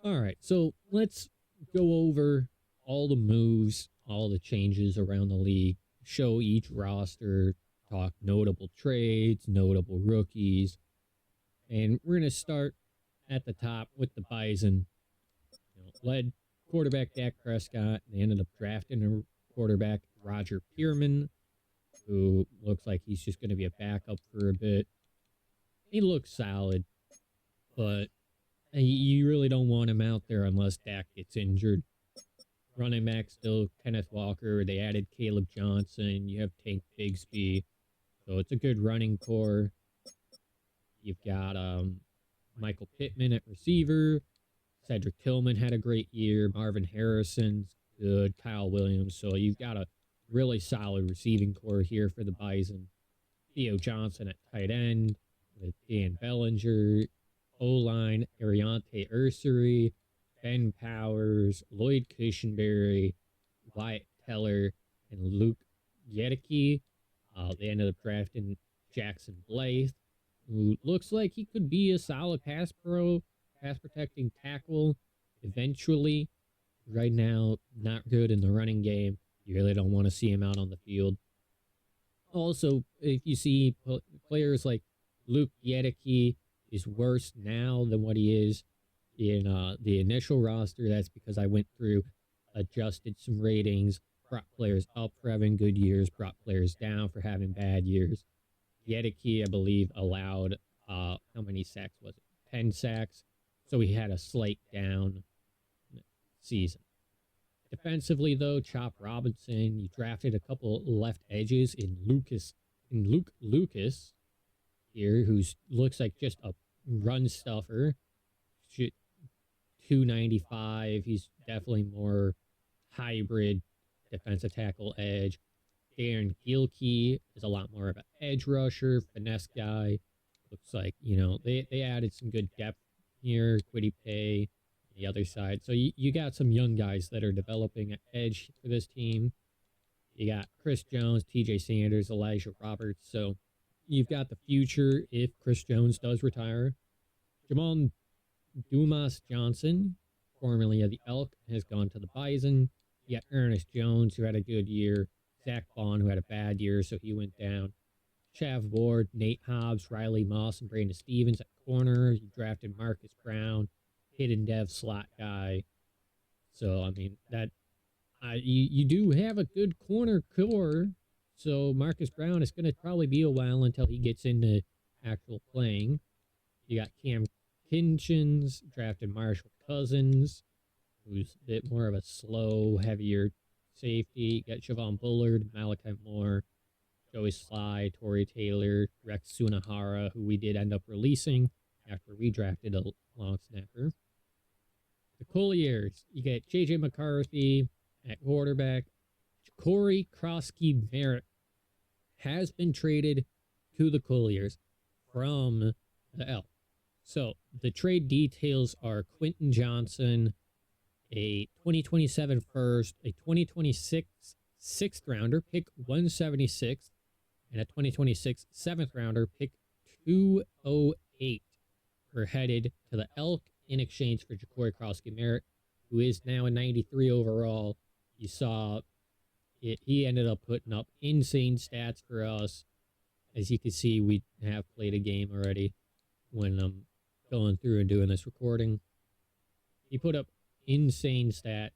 All right, so let's go over all the moves, all the changes around the league, show each roster, talk notable trades, notable rookies, and we're going to start at the top with the Bison. Led quarterback Dak Prescott. They ended up drafting a quarterback, Roger Pearman, who looks like he's just going to be a backup for a bit. He looks solid, but you really don't want him out there unless Dak gets injured. Running back still Kenneth Walker. They added Caleb Johnson. You have Tank Bigsby. So it's a good running core. You've got Michael Pittman at receiver. Cedric Tillman had a great year. Marvin Harrison's good. Kyle Williams. So you've got a really solid receiving core here for the Bison. Theo Johnson at tight end with Dan Bellinger. O-line, Ariante Ursery, Ben Powers, Lloyd Cushenberry, Wyatt Teller, and Luke Yedicke. They ended up drafting Jackson Blythe, who looks like he could be a solid pass protecting tackle eventually. Right now, not good in the running game. You really don't want to see him out on the field. Also, if you see players like Luke Yedicke is worse now than what he is in the initial roster, that's because I went through, adjusted some ratings, brought players up for having good years, brought players down for having bad years. Yedicke, I believe, allowed, how many sacks was it? 10 sacks. So he had a slight down season. Defensively, though, Chop Robinson, you drafted a couple left edges in Luke Lucas here, who looks like just a run stuffer. 295. He's definitely more hybrid defensive tackle edge. Darren Gilkey is a lot more of an edge rusher, finesse guy. Looks like, they added some good depth here. Quiddy Pay, the other side. So you got some young guys that are developing an edge for this team. You got Chris Jones, TJ Sanders, Elijah Roberts. So you've got the future if Chris Jones does retire. Jamal Dumas Johnson, formerly of the Elk, has gone to the Bison. You got Ernest Jones, who had a good year. Zach Bond, who had a bad year, so he went down. Chav Ward, Nate Hobbs, Riley Moss, and Brandon Stevens at corner. You drafted Marcus Brown, hidden dev slot guy. So, I mean, you do have a good corner core. So Marcus Brown is going to probably be a while until he gets into actual playing. You got Cam Kinchins, drafted Marshall Cousins, who's a bit more of a slow, heavier safety. You got Javon Bullard, Malachi Moore, Joey Sly, Torrey Taylor, Rex Sunahara, who we did end up releasing after we drafted a long snapper. The Colliers, you get J.J. McCarthy at quarterback. Corey Krosky Merritt has been traded to the Colliers from the Elk. So the trade details are Quentin Johnson, a 2027 first, a 2026 sixth rounder, pick 176, and a 2026 seventh rounder, pick 208, are headed to the Elk in exchange for Ja'Cory Krosky Merritt, who is now a 93 overall. You saw it, he ended up putting up insane stats for us. As you can see, we have played a game already when I'm going through and doing this recording. He put up insane stats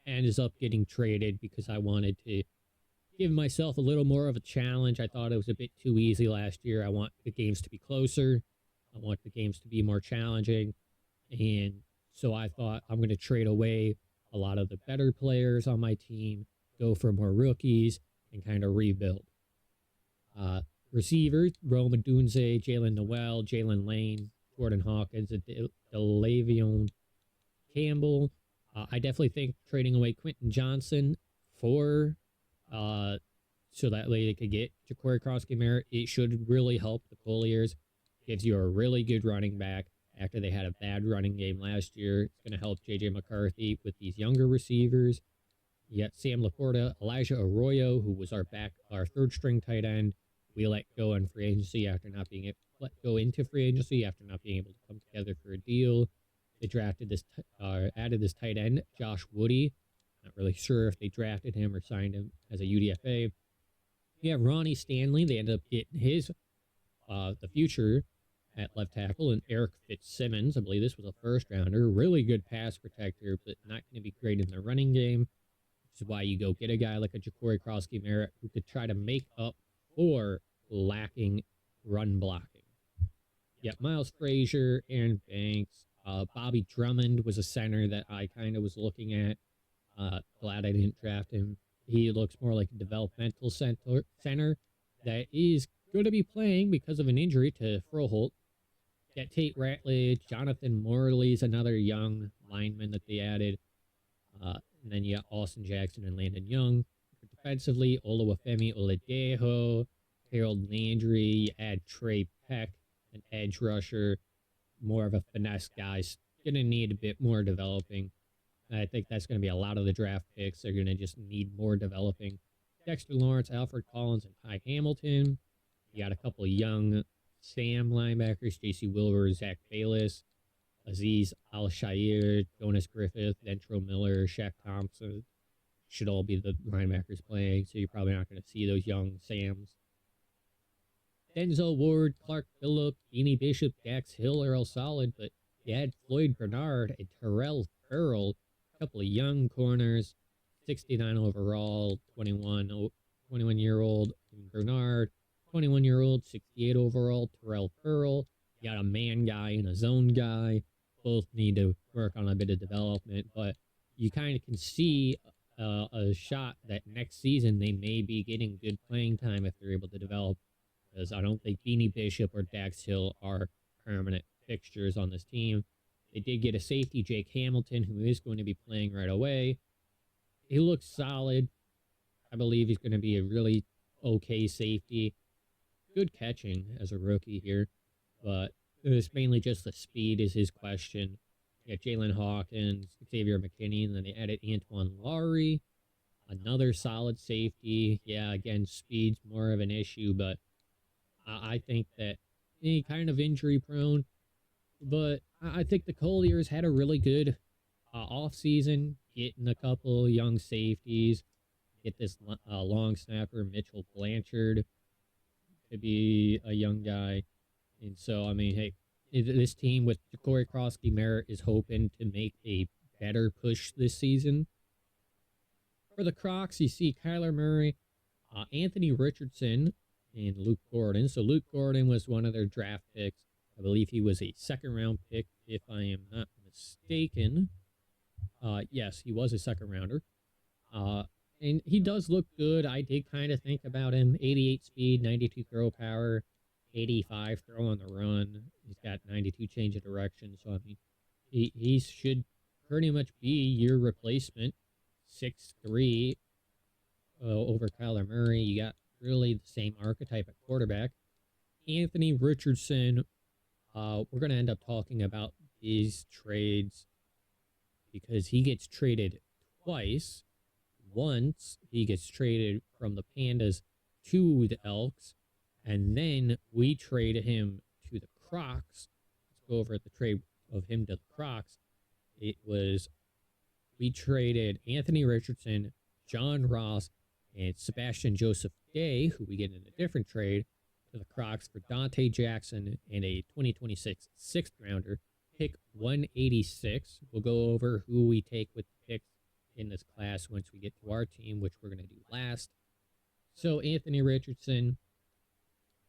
and ends up getting traded because I wanted to give myself a little more of a challenge. I thought it was a bit too easy last year. I want the games to be closer. I want the games to be more challenging. And so I thought I'm going to trade away a lot of the better players on my team, go for more rookies, and kind of rebuild. Receivers, Rome Dunze, Jalen Noel, Jalen Lane, Jordan Hawkins, and Delavion Campbell. I definitely think trading away Quentin Johnson for so that way they could get Ja'Cory Krosky Merritt, it should really help the Colliers. Gives you a really good running back after they had a bad running game last year. It's going to help J.J. McCarthy with these younger receivers. You got Sam Laporta, Elijah Arroyo, who was our third string tight end. We let go in free agency after not being let go into free agency after not being able to come together for a deal. They drafted this, added this tight end, Josh Woody. Not really sure if they drafted him or signed him as a UDFA. You have Ronnie Stanley. They ended up getting his, the future at left tackle, and Eric Fitzsimmons. I believe this was a first rounder. Really good pass protector, but not going to be great in the running game, which is why you go get a guy like a Ja'Cory Crosby-Merritt who could try to make up for lacking run blocking. Yeah, Miles Frazier, Aaron Banks, Bobby Drummond was a center that I kind of was looking at. Glad I didn't draft him. He looks more like a developmental center that is going to be playing because of an injury to Froholt. Got Tate Ratledge, Jonathan Morley's another young lineman that they added. And then you got Austin Jackson and Landon Young. Defensively, Oluwafemi Oladejo, Harold Landry. You add Trey Peck, an edge rusher, more of a finesse guy. Going to need a bit more developing. I think that's going to be a lot of the draft picks. They're going to just need more developing. Dexter Lawrence, Alfred Collins, and Ty Hamilton. You got a couple of young Sam linebackers, J.C. Wilbur, Zach Bayless, Aziz Al-Shair, Jonas Griffith, Dentro Miller, Shaq Thompson. Should all be the linebackers playing, so you're probably not going to see those young Sams. Denzel Ward, Clark Phillip, Beanie Bishop, Dax Hill are all solid, but you had Floyd Bernard and Terrell Farrell, a couple of young corners, 69 overall, 21-year-old Bernard, 21-year-old, 68 overall, Terrell Farrell. You got a man guy and a zone guy. Both need to work on a bit of development, but you kind of can see a shot that next season they may be getting good playing time if they're able to develop, because I don't think Beanie Bishop or Dax Hill are permanent fixtures on this team. They did get a safety, Jake Hamilton, who is going to be playing right away. He looks solid. I believe he's going to be a really okay safety. Good catching as a rookie here, but it's mainly just the speed is his question. You got Jalen Hawkins, Xavier McKinney, and then they added Antoine Laurie, another solid safety. Yeah, again, speed's more of an issue, but I think that he kind of injury prone. But I think the Colliers had a really good offseason, getting a couple young safeties, get this long snapper, Mitchell Blanchard, to be a young guy. And so, I mean, hey, this team with Ja'Cory Crosby-Merritt is hoping to make a better push this season. For the Crocs, you see Kyler Murray, Anthony Richardson, and Luke Gordon. So Luke Gordon was one of their draft picks. I believe he was a second-round pick, if I am not mistaken. Yes, he was a second-rounder. And he does look good. I did kind of think about him. 88 speed, 92 throw power, 85 throw on the run. He's got 92 change of direction. So, I mean, he should pretty much be your replacement. 6'3", over Kyler Murray. You got really the same archetype at quarterback. Anthony Richardson, we're going to end up talking about these trades because he gets traded twice. Once he gets traded from the Pandas to the Elks, and then we trade him to the Crocs. Let's go over the trade of him to the Crocs. We traded Anthony Richardson, John Ross, and Sebastian Joseph Day, who we get in a different trade, to the Crocs for Dante Jackson and a 2026 sixth rounder, pick 186. We'll go over who we take with the picks in this class once we get to our team, which we're going to do last. So Anthony Richardson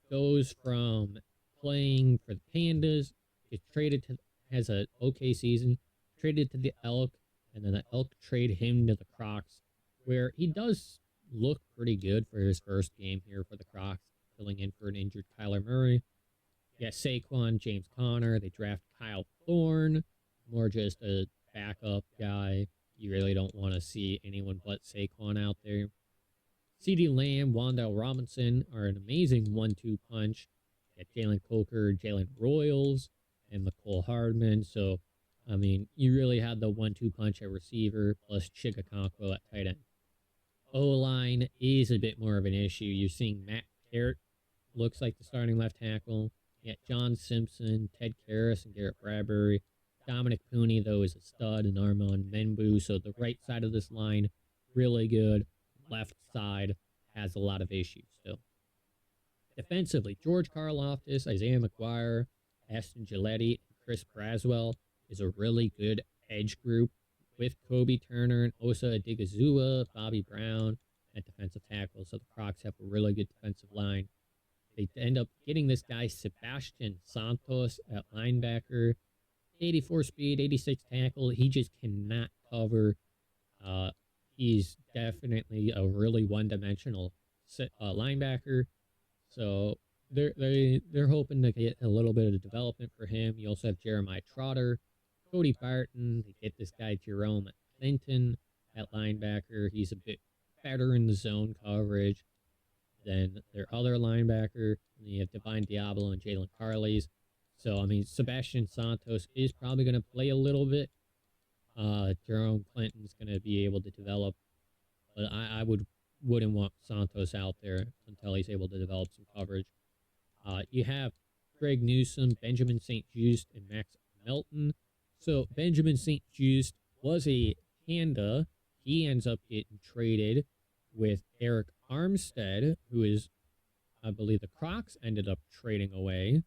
goes from playing for the Pandas, gets traded to, has an okay season, traded to the Elk, and then the Elk trade him to the Crocs, where he does look pretty good for his first game here for the Crocs, filling in for an injured Kyler Murray. Yeah, Saquon, James Conner. They draft Kyle Thorne, more just a backup guy. You really don't want to see anyone but Saquon out there. CeeDee Lamb, Wan'Dale Robinson are an amazing 1-2 punch. Got Jalen Coker, Jalen Royals, and McCole Hardman. So, I mean, you really had the 1-2 punch at receiver, plus Chigakonkwo at tight end. O-line is a bit more of an issue. You're seeing Matt Garrett, looks like the starting left tackle. You got John Simpson, Ted Karras, and Garrett Bradbury. Dominic Pooney, though, is a stud, and Armand Menbu. So the right side of this line, really good. Left side has a lot of issues still. Defensively, George Karloftis, Isaiah McGuire, Aston Giletti, and Chris Braswell is a really good edge group with Kobe Turner and Osa Adigizua, Bobby Brown at defensive tackle. So the Crocs have a really good defensive line. They end up getting this guy, Sebastian Santos, at linebacker. 84 speed, 86 tackle. He just cannot cover. He's definitely a really one-dimensional linebacker. So they're hoping to get a little bit of development for him. You also have Jeremiah Trotter, Cody Barton. They get this guy Jerome Clinton at linebacker. He's a bit better in the zone coverage than their other linebacker. And you have Divine Diablo and Jalen Carleys. So, I mean, Sebastian Santos is probably going to play a little bit. Jerome Clinton's going to be able to develop. But I wouldn't want Santos out there until he's able to develop some coverage. You have Greg Newsom, Benjamin St. Just, and Max Melton. So, Benjamin St. Just was a Panda. He ends up getting traded with Eric Armstead, who is, I believe, the Crocs ended up trading away.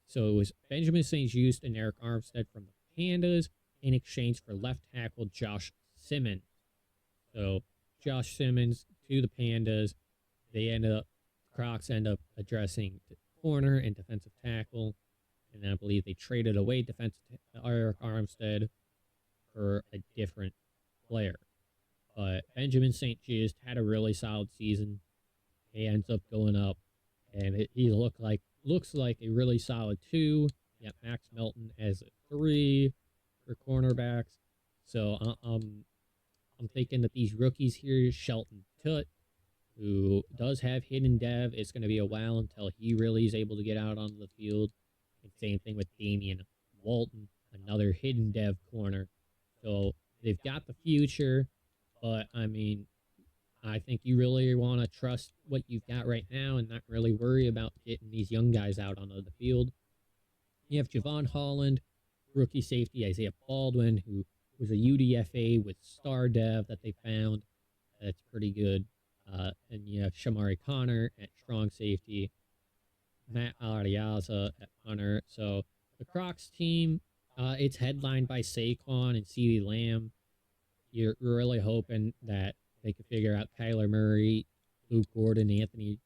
So it was Benjamin St. Just and Eric Armstead from the Pandas in exchange for left tackle Josh Simmons. So Josh Simmons to the Pandas. Crocs end up addressing corner and defensive tackle. And I believe they traded away Eric Armstead for a different player. But Benjamin St. Just had a really solid season. He ends up going up, and he looks like a really solid 2. You got Max Melton as a 3 for cornerbacks. So I'm thinking that these rookies here, Shelton Tutt, who does have hidden dev, it's going to be a while until he really is able to get out on the field. And same thing with Damian Walton, another hidden dev corner. So they've got the future, but I mean, I think you really want to trust what you've got right now and not really worry about getting these young guys out onto the field. You have Javon Holland, rookie safety, Isaiah Baldwin, who was a UDFA with Star Dev that they found. That's pretty good. And you have Shamari Connor at strong safety, Matt Ariaza at punter. So the Crocs team, it's headlined by Saquon and CeeDee Lamb. You're really hoping that they could figure out Kyler Murray, Luke Gordon, Anthony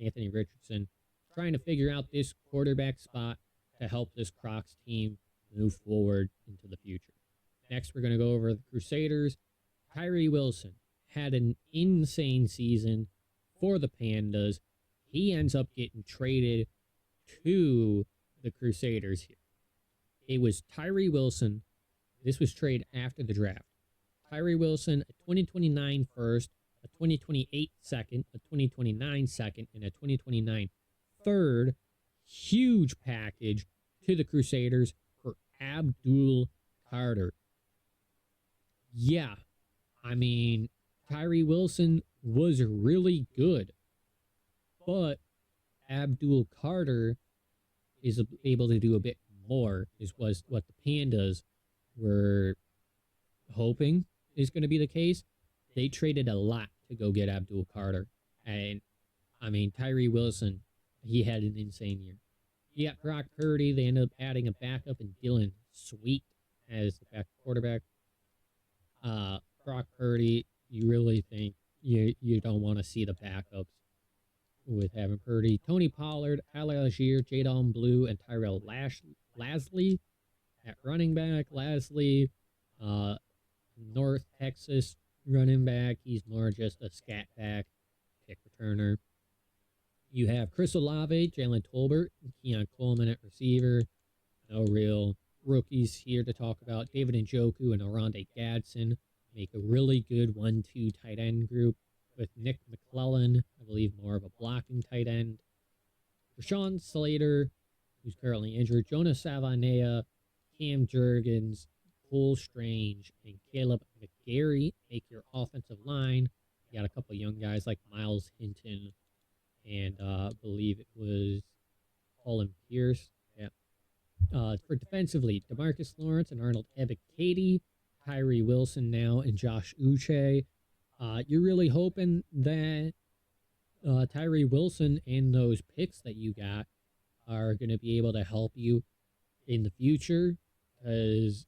Richardson, trying to figure out this quarterback spot to help this Crocs team move forward into the future. Next, we're going to go over the Crusaders. Tyree Wilson had an insane season for the Pandas. He ends up getting traded to the Crusaders here. It was Tyree Wilson. This was traded after the draft. Tyree Wilson, a 2029 first, a 2028 second, a 2029 second, and a 2029 third. Huge package to the Crusaders for Abdul Carter. Yeah, I mean, Tyree Wilson was really good, but Abdul Carter is able to do a bit more, was what the Pandas were hoping is going to be the case. They traded a lot to go get Abdul Carter. And, I mean, Tyree Wilson, he had an insane year. You got Brock Purdy. They ended up adding a backup in Dylan Sweet as the backup quarterback. Brock Purdy, you really think you don't want to see the backups with having Purdy. Tony Pollard, Tyler Algier, Jadon Blue, and Tyrell Lasley at running back. Lasley, North Texas running back. He's more just a scat back, kick returner. You have Chris Olave, Jalen Tolbert, and Keon Coleman at receiver. No real rookies here to talk about. David Njoku and Oronde Gadsden make a really good 1-2 tight end group with Nick McClellan, I believe more of a blocking tight end. Rashawn Slater, who's currently injured. Jonah Savanea, Cam Jurgens, Cole Strange, and Caleb McGarry make your offensive line. You got a couple young guys like Miles Hinton and I believe it was Colin Pierce. Yeah. For defensively, DeMarcus Lawrence and Arnold Ebiketie, Tyree Wilson now, and Josh Uche. You're really hoping that Tyree Wilson and those picks that you got are going to be able to help you in the future, because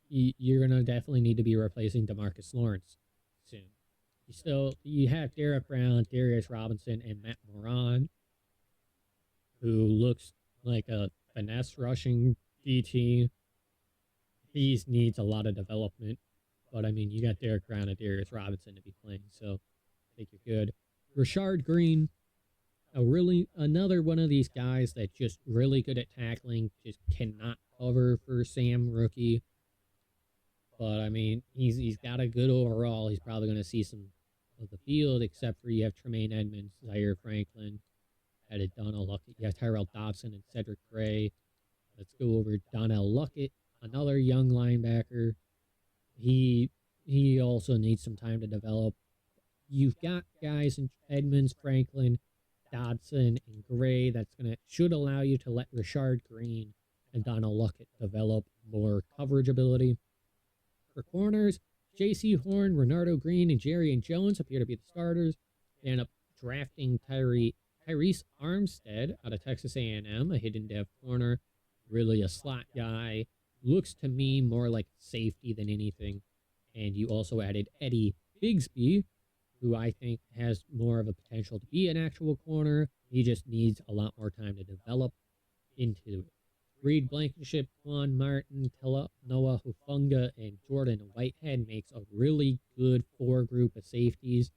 you're going to definitely need to be replacing DeMarcus Lawrence soon. You have Derek Brown, Darius Robinson, and Matt Moran, who looks like a finesse rushing DT. He needs a lot of development, but I mean, you got Derek Brown and Darius Robinson to be playing, so I think you're good. Rashard Green, another one of these guys that just really good at tackling, just cannot cover for Sam rookie. But I mean, he's got a good overall. He's probably going to see some of the field, except for you have Tremaine Edmonds, Zaire Franklin, added Donnell Luckett. You have Tyrell Dodson and Cedric Gray. Let's go over Donnell Luckett, another young linebacker. He also needs some time to develop. You've got guys in Edmonds, Franklin, Dodson, and Gray should allow you to let Rashard Green and Donnell Luckett develop more coverage ability. For corners, J.C. Horn, Renardo Green, and Jerry Jones appear to be the starters. They end up drafting Tyrese Armstead out of Texas A&M, a hidden dev corner, really a slot guy. Looks to me more like safety than anything. And you also added Eddie Bigsby, who I think has more of a potential to be an actual corner. He just needs a lot more time to develop into it. Reed Blankenship, Quan Martin, Noah Hufunga, and Jordan Whitehead makes a really good four group of safeties.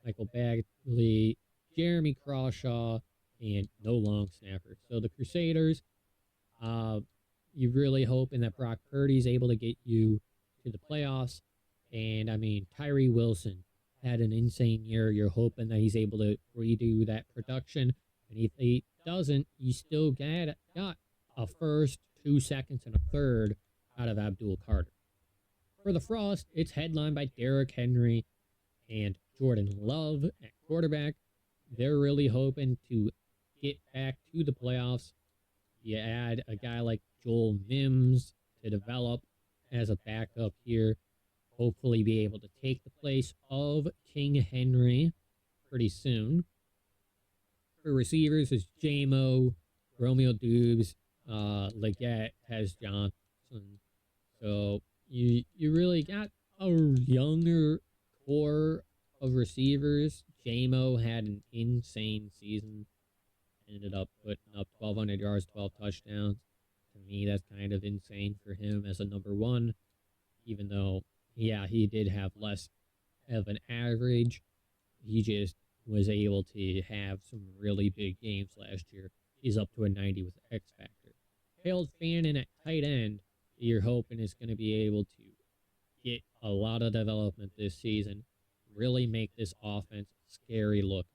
Michael Bagley, Jeremy Crawshaw, and no long snapper. So the Crusaders, you're really hoping that Brock Purdy's able to get you to the playoffs. And I mean, Tyree Wilson had an insane year. You're hoping that he's able to redo that production. And if he doesn't, you still got a first, 2 seconds, and a third out of Abdul Carter. For the Frost, it's headlined by Derrick Henry and Jordan Love at quarterback. They're really hoping to get back to the playoffs. You add a guy like Joel Mims to develop as a backup here. Hopefully be able to take the place of King Henry pretty soon. For receivers, it's J-Mo, Romeo Dubes, Leggett, Tez Johnson. So you really got a younger core of receivers. J-Mo had an insane season. Ended up putting up 1,200 yards, 12 touchdowns. To me, that's kind of insane for him as a number one, even though, yeah, he did have less of an average. He just was able to have some really big games last year. He's up to a 90 with X Factor. Harold Fannin at tight end, you're hoping is going to be able to get a lot of development this season, really make this offense scary look.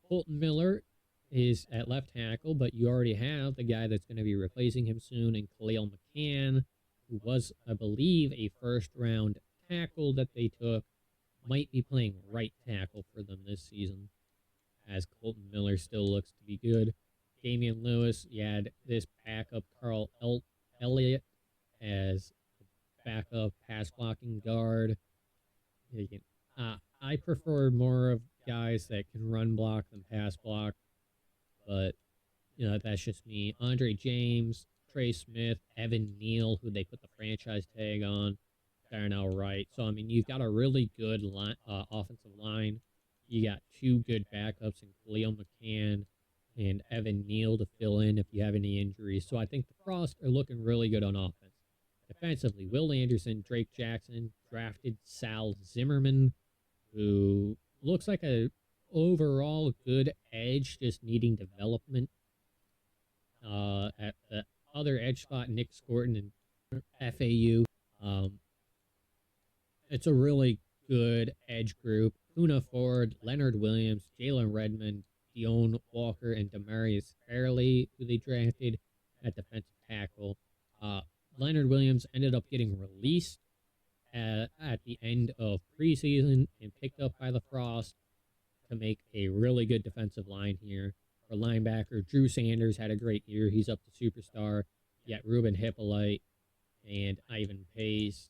Colton Miller is at left tackle, but you already have the guy that's going to be replacing him soon in Khalil McCann, who was, I believe, a first-round tackle that they took, might be playing right tackle for them this season, as Colton Miller still looks to be good. Damian Lewis, you had this backup Carl Elliott as backup pass-blocking guard. I prefer more of guys that can run block than pass block, but that's just me. Andre James, Trey Smith, Evan Neal, who they put the franchise tag on, Darnell Wright. So I mean, you've got a really good offensive line. You got two good backups in Khalil McCann and Evan Neal to fill in if you have any injuries. So I think the Frost are looking really good on offense. Defensively, Will Anderson, Drake Jackson, drafted Sal Zimmerman, who looks like a overall good edge, just needing development. At the other edge spot, Nick Scorton and FAU. It's a really good edge group. Kuna Ford, Leonard Williams, Jalen Redmond, Dion Walker, and Demarius Fairley, who they drafted at defensive tackle. Leonard Williams ended up getting released at the end of preseason and picked up by the Frost to make a really good defensive line here. For linebacker, Drew Sanders had a great year. He's up to superstar. You got Ruben Hippolyte and Ivan Pace,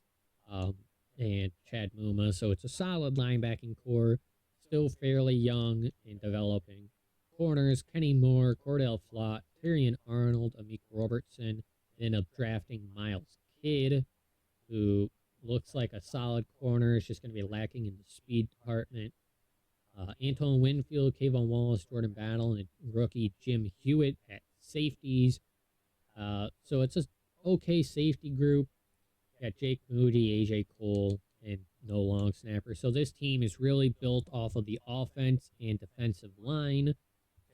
and Chad Muma. So it's a solid linebacking core, still fairly young and developing. Corners, Kenny Moore, Cordell Flott, Tyrion Arnold, Amik Robertson, end up drafting Miles Kidd, who looks like a solid corner. It's just going to be lacking in the speed department. Anton Winfield, Kayvon Wallace, Jordan Battle, and rookie Jim Hewitt at safeties. So it's a okay safety group. Got Jake Moody, AJ Cole, and no long snapper. So this team is really built off of the offense and defensive line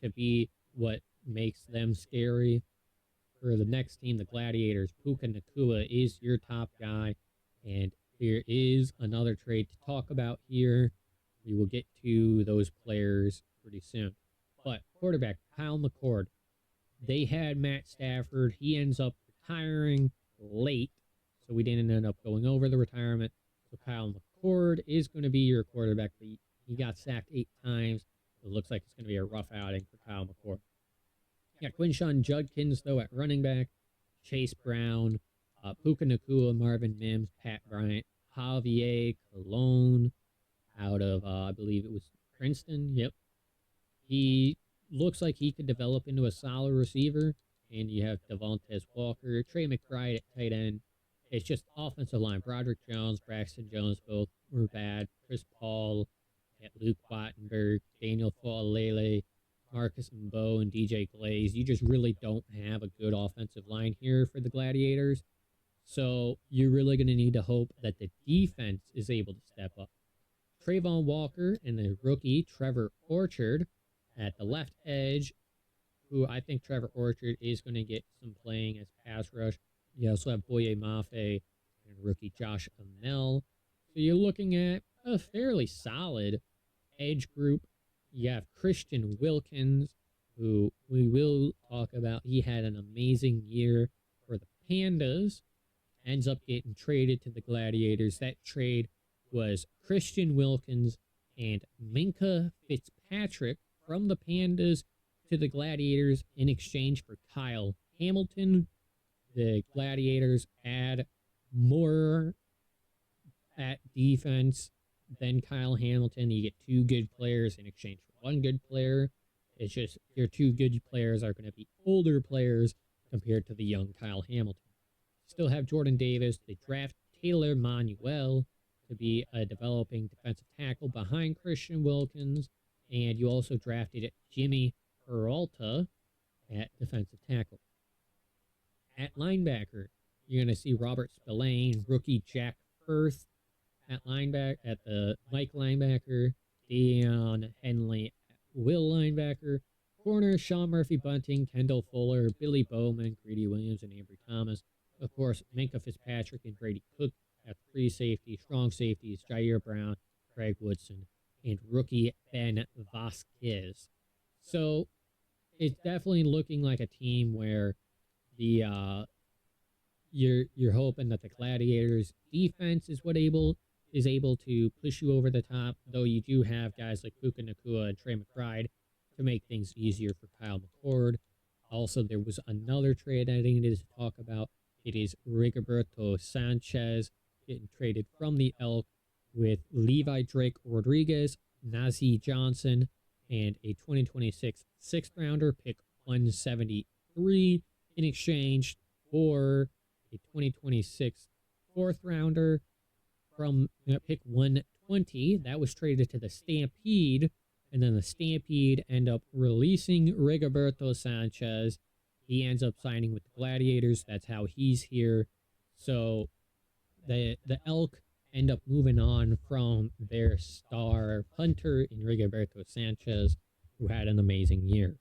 to be what makes them scary. For the next team, the Gladiators, Puka Nakua is your top guy, and there is another trade to talk about here. We will get to those players pretty soon. But quarterback, Kyle McCord. They had Matt Stafford. He ends up retiring late, so we didn't end up going over the retirement. So Kyle McCord is going to be your quarterback. He got sacked 8 times. It looks like it's going to be a rough outing for Kyle McCord. You got Quinshawn Judkins, though, at running back. Chase Brown, Puka Nakua, Marvin Mims, Pat Bryant, Javier Colon out of, I believe it was Princeton. Yep. He looks like he could develop into a solid receiver. And you have Devontae Walker, Trey McBride at tight end. It's just offensive line. Broderick Jones, Braxton Jones, both were bad. Chris Paul, Luke Wattenberg, Daniel Faalele, Marcus Mbo, and DJ Glaze. You just really don't have a good offensive line here for the Gladiators. So you're really going to need to hope that the defense is able to step up. Trayvon Walker and the rookie Trevor Orchard at the left edge, who I think Trevor Orchard is going to get some playing as pass rush. You also have Boye Mafe and rookie Josh Amell. So you're looking at a fairly solid edge group. You have Christian Wilkins, who we will talk about. He had an amazing year for the Pandas. Ends up getting traded to the Gladiators. That trade was Christian Wilkins and Minka Fitzpatrick from the Pandas to the Gladiators in exchange for Kyle Hamilton. The Gladiators add more at defense than Kyle Hamilton. You get 2 good players in exchange for 1 good player. It's just your 2 good players are going to be older players compared to the young Kyle Hamilton. Still have Jordan Davis. They draft Taylor Manuel to be a developing defensive tackle behind Christian Wilkins. And you also drafted Jimmy Peralta at defensive tackle. At linebacker, you're going to see Robert Spillane, rookie Jack Firth at the Mike linebacker, Deion Henley at will linebacker, corner Sean Murphy Bunting, Kendall Fuller, Billy Bowman, Greedy Williams, and Ambry Thomas. Of course, Minka Fitzpatrick and Brady Cook at free safety, strong safeties, Jair Brown, Craig Woodson, and rookie Ben Vasquez. So it's definitely looking like a team where the you're hoping that the Gladiators defense is able to push you over the top, though you do have guys like Puka Nakua and Trey McBride to make things easier for Kyle McCord. Also, there was another trade I needed to talk about. It is Rigoberto Sanchez getting traded from the Elk with Levi Drake Rodriguez, Nazi Johnson, and a 2026 6th rounder, pick 173, in exchange for a 2026 4th rounder from pick 120. That was traded to the Stampede, and then the Stampede end up releasing Rigoberto Sanchez. He ends up signing with the Gladiators. That's how he's here. So the Elk end up moving on from their star punter in Rigoberto Sanchez, who had an amazing year.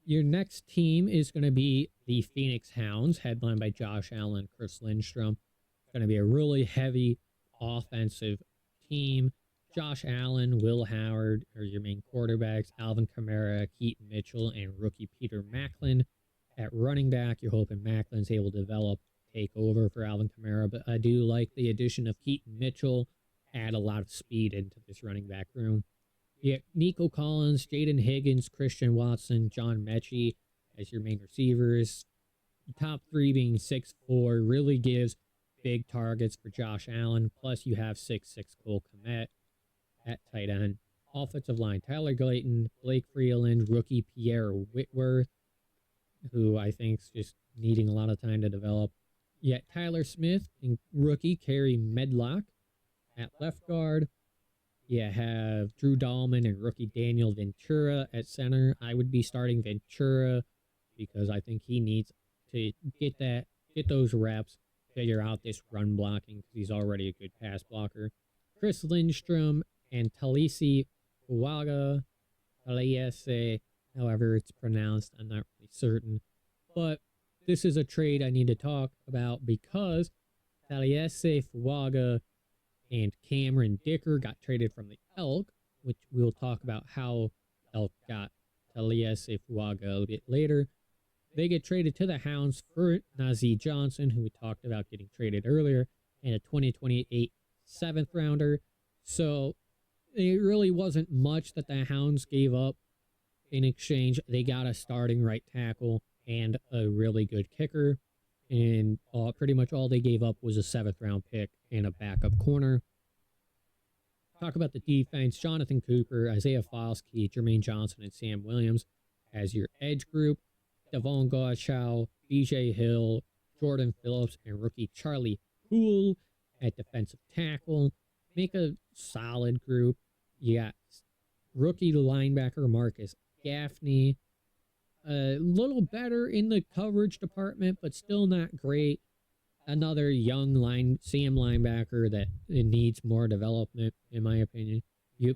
Your next team is going to be the Phoenix Hounds, headlined by Josh Allen, Chris Lindstrom. It's going to be a really heavy offensive team. Josh Allen, Will Howard are your main quarterbacks. Alvin Kamara, Keaton Mitchell, and rookie Peter Macklin. At running back, you're hoping Macklin's able to develop, take over for Alvin Kamara, but I do like the addition of Keaton Mitchell, add a lot of speed into this running back room. You get Nico Collins, Jaden Higgins, Christian Watson, John Mechie as your main receivers. Top three being 6'4", really gives big targets for Josh Allen. Plus, you have 6'6" Cole Kmet at tight end. Offensive line, Tyler Glayton, Blake Freeland, rookie Pierre Whitworth, who I think is just needing a lot of time to develop. Yet Tyler Smith and rookie Kerry Medlock at left guard. You have Drew Dahlman and rookie Daniel Ventura at center. I would be starting Ventura because I think he needs to get those reps, figure out this run blocking because he's already a good pass blocker. Chris Lindstrom and Talisi Fuaga, Talese, however it's pronounced, I'm not really certain. But this is a trade I need to talk about because Talese Fuaga and Cameron Dicker got traded from the Elk, which we'll talk about how Elk got Talese Fuaga a bit later. They get traded to the Hounds for Najee Johnson, who we talked about getting traded earlier, and a 2028 7th rounder. So it really wasn't much that the Hounds gave up in exchange. They got a starting right tackle and a really good kicker. And pretty much all they gave up was a 7th round pick and a backup corner. Talk about the defense. Jonathan Cooper, Isaiah Foskey, Jermaine Johnson, and Sam Williams as your edge group. Devon Gauchow, BJ Hill, Jordan Phillips, and rookie Charlie Poole at defensive tackle. Make a solid group. You got rookie linebacker Marcus Gaffney. A little better in the coverage department, but still not great. Another young Sam linebacker that needs more development, in my opinion.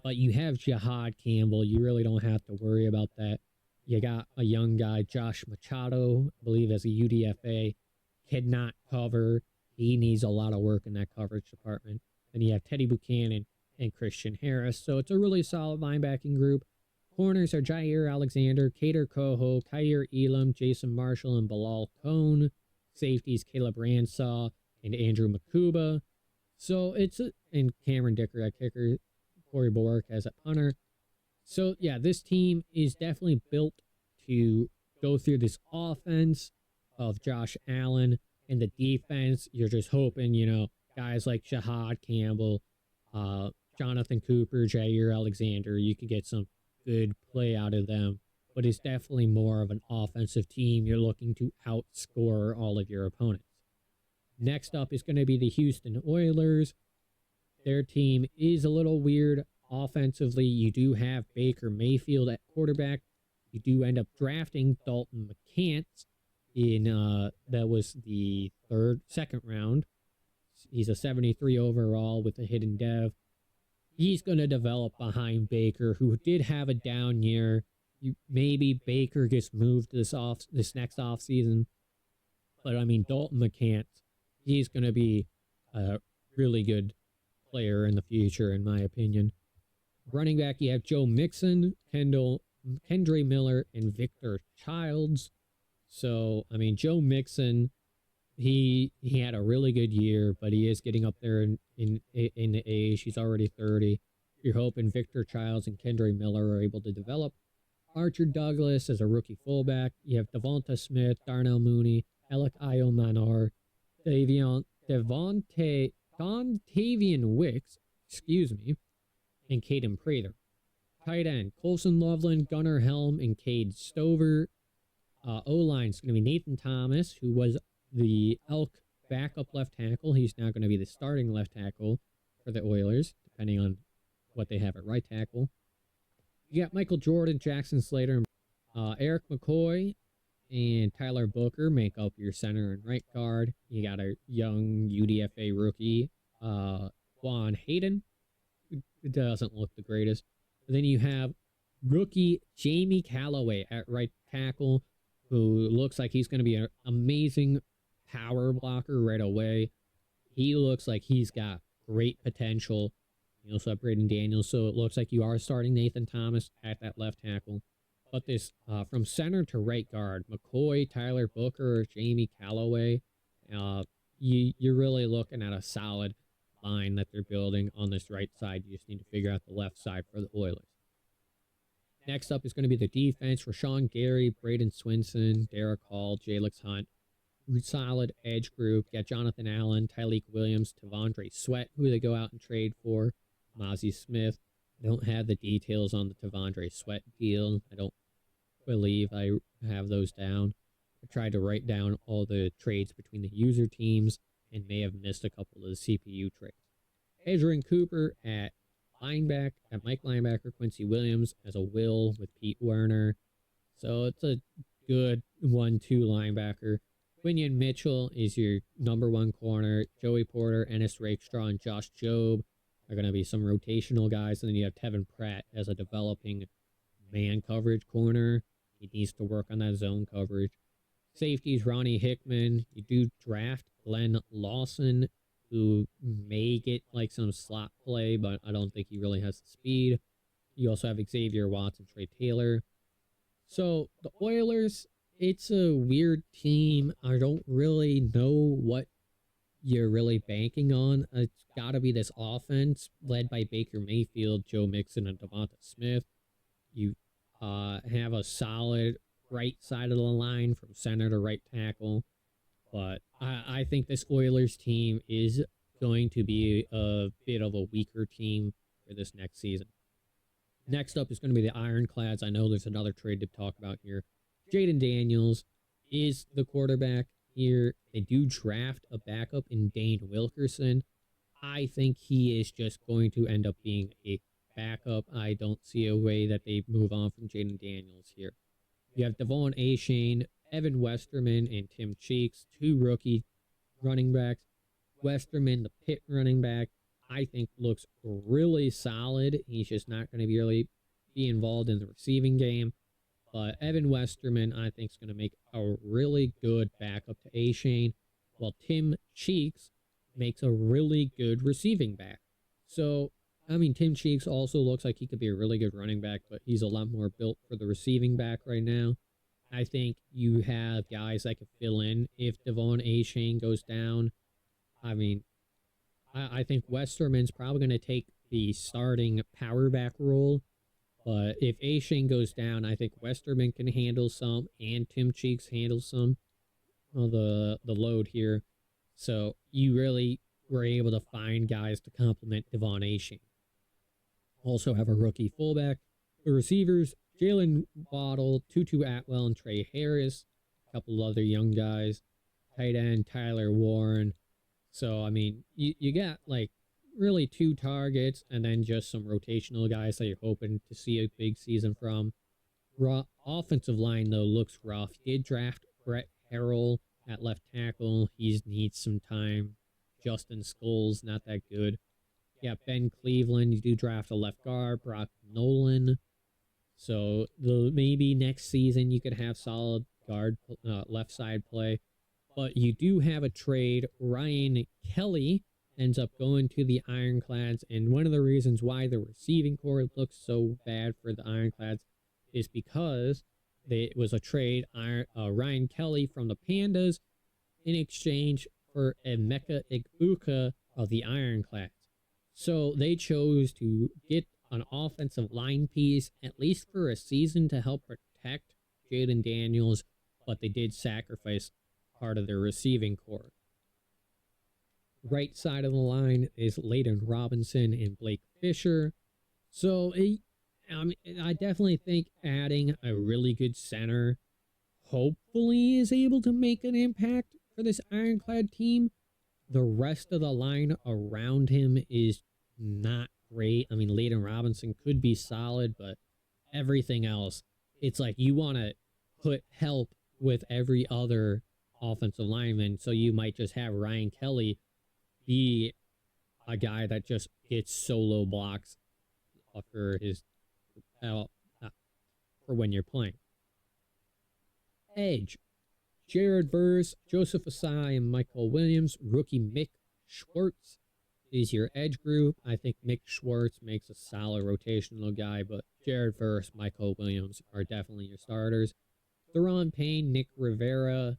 But you have Jihad Campbell. You really don't have to worry about that. You got a young guy, Josh Machado, I believe as a UDFA, cannot cover. He needs a lot of work in that coverage department. Then you have Teddy Buchanan and Christian Harris. So it's a really solid linebacking group. Corners are Jair Alexander, Kader Coho, Kyer Elam, Jason Marshall, and Bilal Cone. Safeties, Caleb Ransaw and Andrew Makuba. So and Cameron Dicker at kicker, Corey Bork as a punter. So yeah, this team is definitely built to go through this offense of Josh Allen, and the defense, you're just hoping, guys like Jihad Campbell, Jonathan Cooper, Jair Alexander, you can get some good play out of them. But it's definitely more of an offensive team. You're looking to outscore all of your opponents. Next up is going to be the Houston Oilers. Their team is a little weird offensively. You do have Baker Mayfield at quarterback. You do end up drafting Dalton McCants in that was the second round. He's a 73 overall with a hidden dev. He's going to develop behind Baker, who did have a down year. Maybe Baker gets moved this next offseason. But, Dalton McCants, he's going to be a really good player in the future, in my opinion. Running back, you have Joe Mixon, Kendre Miller, and Victor Childs. So, Joe Mixon, he had a really good year, but he is getting up there in the age. He's already 30. You're hoping Victor Childs and Kendre Miller are able to develop. Archer Douglas as a rookie fullback. You have Devonta Smith, Darnell Mooney, Alec Iomanar, Dontavian Wicks, and Caden Prather. Tight end, Colson Loveland, Gunnar Helm, and Cade Stover. O-line is going to be Nathan Thomas, who was the Elk backup left tackle. He's now going to be the starting left tackle for the Oilers, depending on what they have at right tackle. You got Michael Jordan, Jackson Slater, Eric McCoy, and Tyler Booker make up your center and right guard. You got a young UDFA rookie, Juan Hayden, who doesn't look the greatest. But then you have rookie Jamie Calloway at right tackle, who looks like he's going to be an amazing power blocker right away. He looks like he's got great potential. You also have Braden Daniels, so it looks like you are starting Nathan Thomas at that left tackle. But this, from center to right guard, McCoy, Tyler Booker, Jamie Calloway, you're really looking at a solid line that they're building on this right side. You just need to figure out the left side for the Oilers. Next up is going to be the defense. Rashawn Gary, Braden Swinson, Derek Hall, Jalix Hunt. Solid edge group. Got Jonathan Allen, Tyleek Williams, Tavondre Sweat, who they go out and trade for. Mozzie Smith. I don't have the details on the Tavondre Sweat deal. I don't believe I have those down. I tried to write down all the trades between the user teams and may have missed a couple of the CPU trades. Adrian Cooper at Mike linebacker, Quincy Williams as a Will with Pete Werner. So it's a good 1-2 linebacker. Quinion Mitchell is your number 1 corner. Joey Porter, Ennis Rakestraw, and Josh Jobe are going to be some rotational guys. And then you have Tevin Pratt as a developing man coverage corner. He needs to work on that zone coverage. Safeties, Ronnie Hickman. You do draft Glenn Lawson, who may get like some slot play, but I don't think he really has the speed. You also have Xavier Watts and Trey Taylor. So the Oilers, it's a weird team. I don't really know what you're really banking on. It's got to be this offense led by Baker Mayfield, Joe Mixon, and Devonta Smith. You have a solid right side of the line from center to right tackle. But I think this Oilers team is going to be a bit of a weaker team for this next season. Next up is going to be the Ironclads. I know there's another trade to talk about here. Jaden Daniels is the quarterback here. They do draft a backup in Dane Wilkerson. I think he is just going to end up being a backup. I don't see a way that they move on from Jaden Daniels here. You have Devon Achane, Evan Westerman, and Tim Cheeks, 2 rookie running backs. Westerman, the Pitt running back, I think looks really solid. He's just not going to really be involved in the receiving game. But Evan Westerman, I think, is going to make a really good backup to Achane, while Tim Cheeks makes a really good receiving back. So, I mean, Tim Cheeks also looks like he could be a really good running back, but he's a lot more built for the receiving back right now. I think you have guys that could fill in if Devon Achane goes down. I mean, I think Westerman's probably going to take the starting power back role. But if Achane goes down, I think Westerman can handle some, and Tim Cheeks handles some of the load here. So you really were able to find guys to complement Devon Achane. Also have a rookie fullback. The receivers, Jalen Waddle, Tutu Atwell, and Trey Harris. A couple other young guys. Tight end, Tyler Warren. So, I mean, you got like really 2 targets and then just some rotational guys that you're hoping to see a big season from. Offensive line, though, looks rough. You did draft Brett Harrell at left tackle. He needs some time. Justin Scholes, not that good. Yeah, Ben Cleveland. You do draft a left guard, Brock Nolan. So maybe next season you could have solid guard left side play. But you do have a trade. Ryan Kelly ends up going to the Ironclads. And one of the reasons why the receiving core looks so bad for the Ironclads is because it was a trade. Ryan Kelly from the Pandas in exchange for Emeka Egbuka of the Ironclads. So they chose to get an offensive line piece, at least for a season, to help protect Jaden Daniels, but they did sacrifice part of their receiving core. Right side of the line is Layden Robinson and Blake Fisher. So I definitely think adding a really good center hopefully is able to make an impact for this Ironclad team. The rest of the line around him is not great. I mean, Layden Robinson could be solid, but everything else, it's like you want to put help with every other offensive lineman, so you might just have Ryan Kelly be a guy that just gets solo blocks for his for when you're playing. Edge: Jared Verse, Joseph Asai, and Michael Williams. Rookie Mick Schwartz is your edge group. I think Mick Schwartz makes a solid rotational guy, but Jared Verse, Michael Williams are definitely your starters. Theron Payne, Nick Rivera,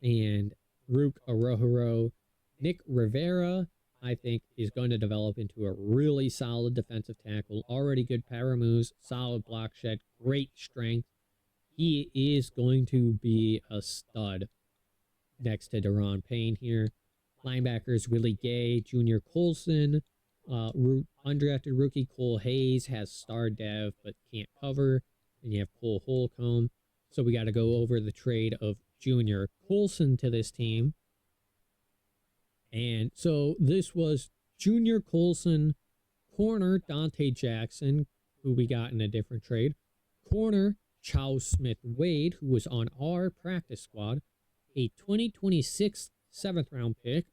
and Rook Arohoro. Nick Rivera, I think, is going to develop into a really solid defensive tackle. Already good power moves, solid block shed, great strength. He is going to be a stud next to Deron Payne here. Linebackers, Willie Gay, Junior Colson. Undrafted rookie Cole Hayes has star dev but can't cover. And you have Cole Holcomb. So we got to go over the trade of Junior Colson to this team. And so this was Junior Colson, corner Dante Jackson, who we got in a different trade, corner Chow Smith-Wade, who was on our practice squad, a 2026 7th round pick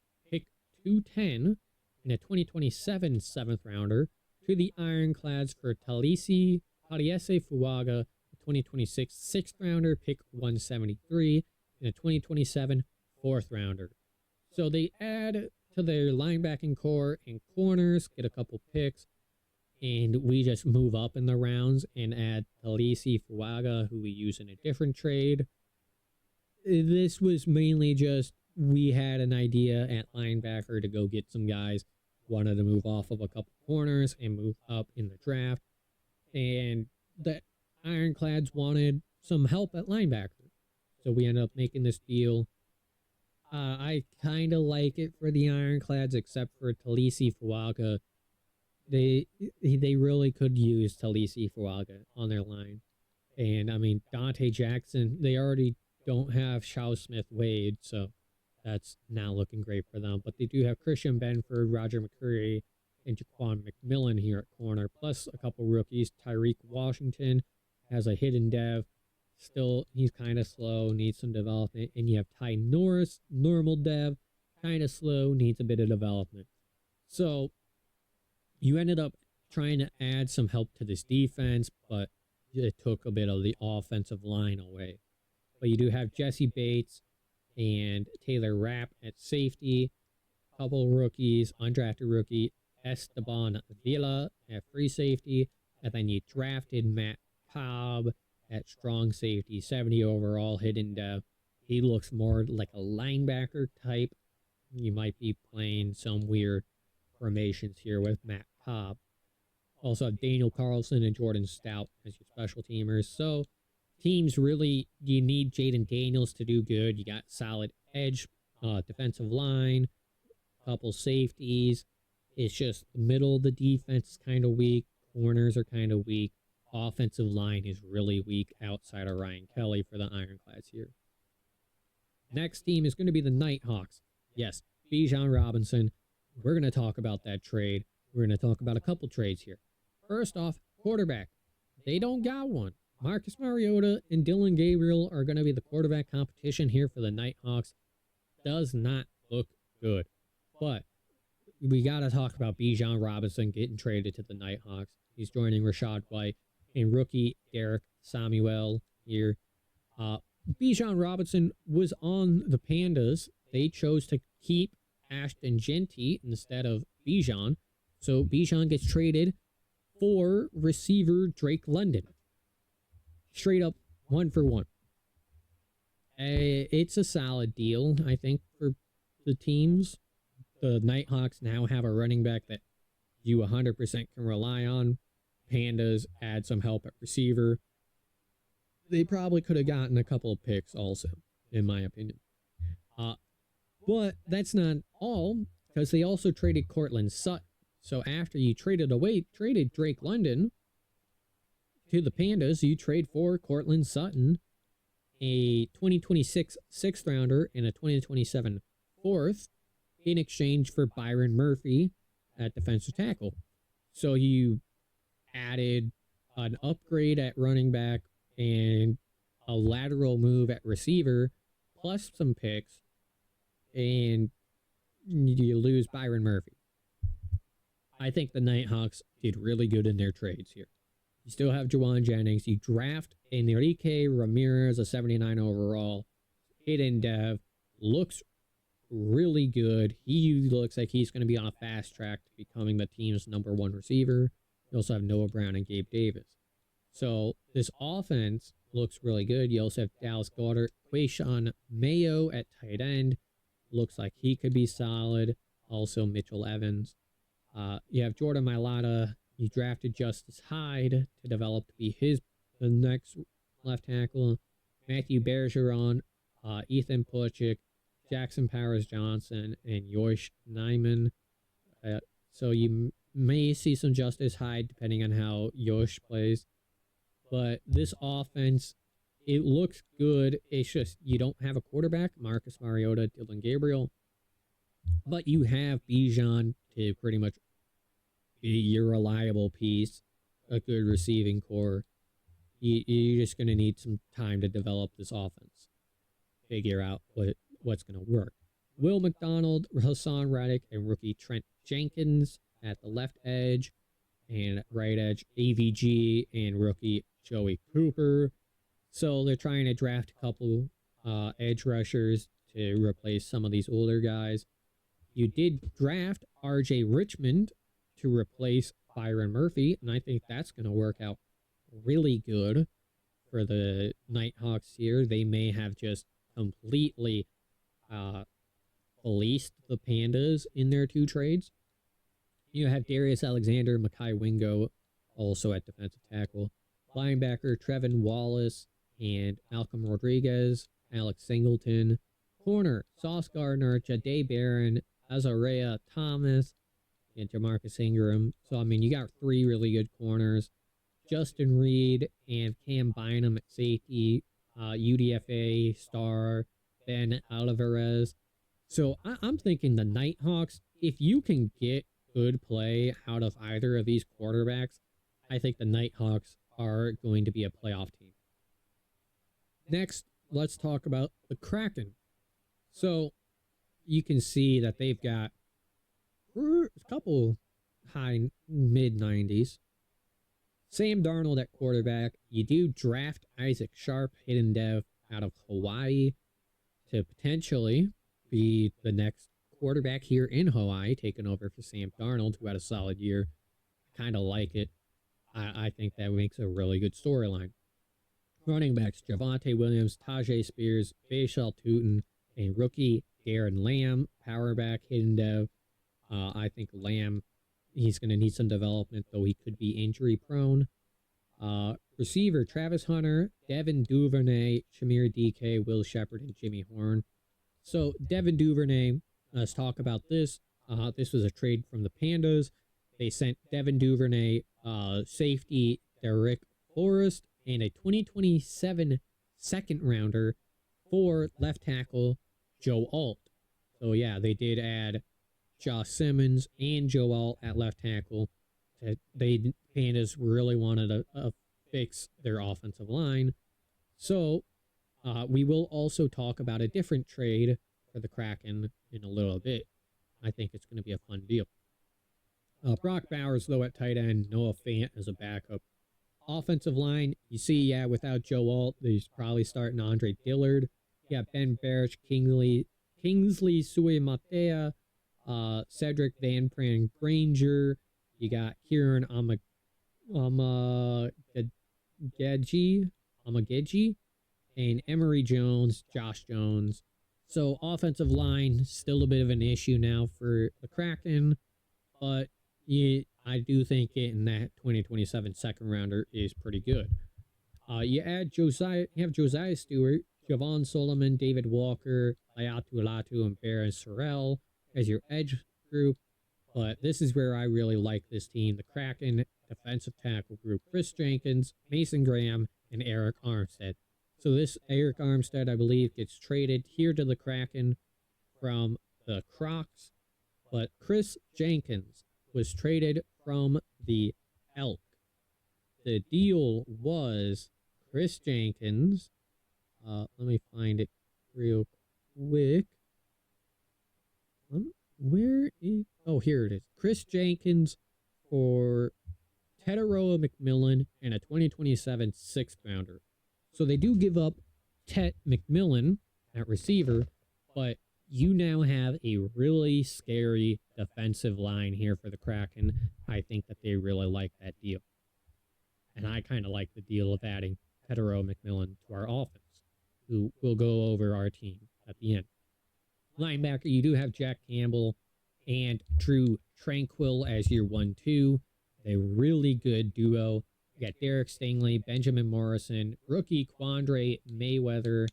210, and a 2027 7th rounder to the Ironclads for Taliese Fuaga, a 2026 6th rounder, pick 173, and a 2027 4th rounder. So they add to their linebacking core and corners, get a couple picks, and we just move up in the rounds and add Taliese Fuaga, who we use in a different trade. This was mainly just we had an idea at linebacker to go get some guys, wanted to move off of a couple corners and move up in the draft, and the Ironclads wanted some help at linebacker. So we ended up making this deal. I kind of like it for the Ironclads, except for Taliese Fuaga. They really could use Taliese Fuaga on their line. And, I mean, Dante Jackson, they already don't have Chow Smith-Wade, so that's now looking great for them. But they do have Christian Benford, Roger McCreary, and Jaquan McMillan here at corner, plus a couple rookies. Tyreek Washington has a hidden dev. Still, he's kind of slow, needs some development. And you have Ty Norris, normal dev, kind of slow, needs a bit of development. So you ended up trying to add some help to this defense, but it took a bit of the offensive line away. But you do have Jesse Bates and Taylor Rapp at safety, couple rookies, undrafted rookie Esteban Villa at free safety, and then you drafted Matt Cobb at strong safety, 70 overall, hidden depth. He looks more like a linebacker type. You might be playing some weird formations here with Matt Cobb. Also have Daniel Carlson and Jordan Stout as your special teamers. So teams really, you need Jaden Daniels to do good. You got solid edge, defensive line, couple safeties. It's just the middle of the defense is kind of weak. Corners are kind of weak. Offensive line is really weak outside of Ryan Kelly for the Ironclads here. Next team is going to be the Nighthawks. Yes, Bijan Robinson. We're going to talk about that trade. We're going to talk about a couple trades here. First off, quarterback. They don't got one. Marcus Mariota and Dylan Gabriel are going to be the quarterback competition here for the Nighthawks. Does not look good. But we got to talk about Bijan Robinson getting traded to the Nighthawks. He's joining Rashad White and rookie Derek Samuel here. Bijan Robinson was on the Pandas. They chose to keep Ashton Genty instead of Bijan. So Bijan gets traded for receiver Drake London. Straight up 1-for-1. It's a solid deal, I think, for the teams. The Nighthawks now have a running back that you 100% can rely on. Pandas add some help at receiver. They probably could have gotten a couple of picks also, in my opinion. But that's not all, because they also traded Cortland Sutton. So after you traded Drake London to the Pandas, you trade for Cortland Sutton, a 2026 6th rounder and a 2027 4th, in exchange for Byron Murphy at defensive tackle. So you added an upgrade at running back and a lateral move at receiver, plus some picks, and you lose Byron Murphy. I think the Nighthawks did really good in their trades here. You still have Juwan Jennings. You draft Enrique Ramirez, a 79 overall, hidden dev, looks really good. He looks like he's going to be on a fast track to becoming the team's #1 receiver. You also have Noah Brown and Gabe Davis. So this offense looks really good. You also have Dallas Goedert, Quayshawn Mayo at tight end. Looks like he could be solid. also Mitchell Evans. You have Jordan Mailata. You drafted Justice Hyde to develop to be the next left tackle. Matthew Bergeron, Ethan Puchik, Jackson Powers Johnson, and Yosh Nyman. So you may see some Justice Hyde depending on how Yosh plays. But this offense, it looks good. It's just you don't have a quarterback, Marcus Mariota, Dylan Gabriel. But you have Bijan to pretty much be your reliable piece, a good receiving core. You're just going to need some time to develop this offense, figure out what's going to work. Will McDonald, Hassan Reddick, and rookie Trent Jenkins at the left edge, and right edge AVG and rookie Joey Cooper. So they're trying to draft a couple edge rushers to replace some of these older guys. You did draft RJ Richmond to replace Byron Murphy, and I think that's going to work out really good for the Nighthawks here. They may have just completely policed the Pandas in their 2 trades. You have Darius Alexander, Makai Wingo, also at defensive tackle. Linebacker Trevin Wallace and Malcolm Rodriguez, Alex Singleton. Corner, Sauce Gardner, Jade Barron, Azarea Thomas, and Jamarcus Ingram. So, I mean, you got 3 really good corners. Justin Reed and Cam Bynum at safety, UDFA star Ben Alvarez. So I'm thinking the Nighthawks, if you can get good play out of either of these quarterbacks, I think the Nighthawks are going to be a playoff team. Next, let's talk about the Kraken. So you can see that they've got a couple high mid-90s. Sam Darnold at quarterback. You do draft Isaac Sharp, hidden dev out of Hawaii, to potentially be the next quarterback here in Hawaii, taking over for Sam Darnold, who had a solid year. I kind of like it. I think that makes a really good storyline. Running backs, Javonte Williams, Tajay Spears, Faisal Tootin, and rookie Darren Lamb, power back, hidden dev. I think Lamb, he's going to need some development, though he could be injury prone. Receiver, Travis Hunter, Devin Duvernay, Shamir DK, Will Shepard, and Jimmy Horn. So Devin Duvernay, let's talk about this. This was a trade from the Pandas. They sent Devin Duvernay, safety Derek Forrest, and a 2027 second rounder for left tackle Joe Alt. So yeah, they did add Josh Simmons and Joe Alt at left tackle. Pandas really wanted to fix their offensive line. So we will also talk about a different trade for the Kraken in a little bit. I think it's going to be a fun deal. Brock Bowers, though, at tight end. Noah Fant as a backup. Offensive line, you see, without Joe Alt, he's probably starting Andre Dillard. You got Ben Barish, Kingsley Suimatea, Cedric Van Pran Granger. You got Kieran Amageji, and Emery Jones, Josh Jones. So offensive line, still a bit of an issue now for the Kraken, but I do think getting that 2027 second rounder is pretty good. You have Josiah Stewart, Javon Solomon, David Walker, Layatu Latu, and Baron Sorrell as your edge group. But this is where I really like this team. The Kraken defensive tackle group, Chris Jenkins, Mason Graham, and Eric Armstead. So this Eric Armstead, I believe, gets traded here to the Kraken from the Crocs. But Chris Jenkins was traded from the Elk. The deal was Chris Jenkins. Let me find it real quick. Here it is. Chris Jenkins for Teteroa McMillan and a 2027 sixth rounder. So they do give up Tet McMillan at receiver, but you now have a really scary defensive line here for the Kraken. I think that they really like that deal. And I kind of like the deal of adding Teteroa McMillan to our offense, who will go over our team at the end. Linebacker, you do have Jack Campbell and Drew Tranquil as your 1-2. A really good duo. You got Derek Stingley, Benjamin Morrison, rookie Quandre Mayweather,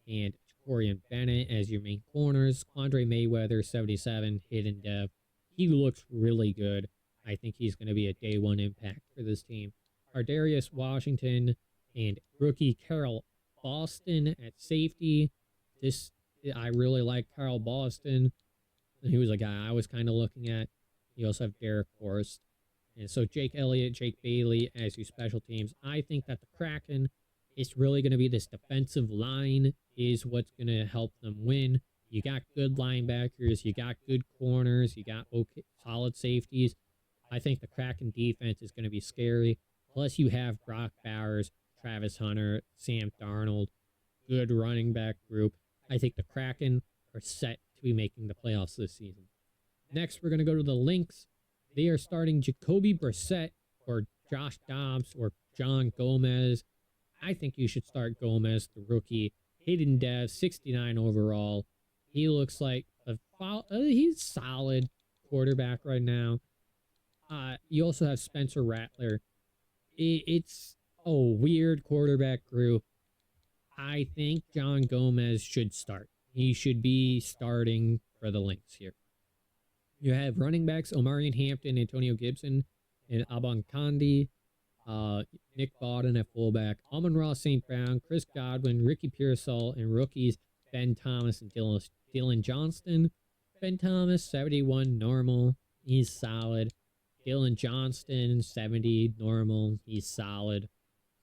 and Corian Bennett as your main corners. Quandre Mayweather, 77, hidden dev. He looks really good. I think he's going to be a day one impact for this team. Ardarius Washington and rookie Carol Boston at safety. I really like Carl Boston. He was a guy I was kind of looking at. You also have Derek Forrest. And so Jake Elliott, Jake Bailey as your special teams. I think that the Kraken, it's really going to be this defensive line is what's going to help them win. You got good linebackers. You got good corners. You got okay, solid safeties. I think the Kraken defense is going to be scary. Plus you have Brock Bowers, Travis Hunter, Sam Darnold, good running back group. I think the Kraken are set to be making the playoffs this season. Next, we're going to go to the Lynx. They are starting Jacoby Brissett or Josh Dobbs or John Gomez. I think you should start Gomez, the rookie. Hidden dev, 69 overall. He looks like he's solid quarterback right now. You also have Spencer Rattler. It's a weird quarterback group. I think John Gomez should start. He should be starting for the Lynx here. You have running backs Omarion Hampton, Antonio Gibson, and Abankandi. Nick Bawden at fullback. Amon-Ra St. Brown, Chris Godwin, Ricky Pearsall, and rookies Ben Thomas and Dylan Johnston. Ben Thomas, 71, normal. He's solid. Dylan Johnston, 70, normal. He's solid.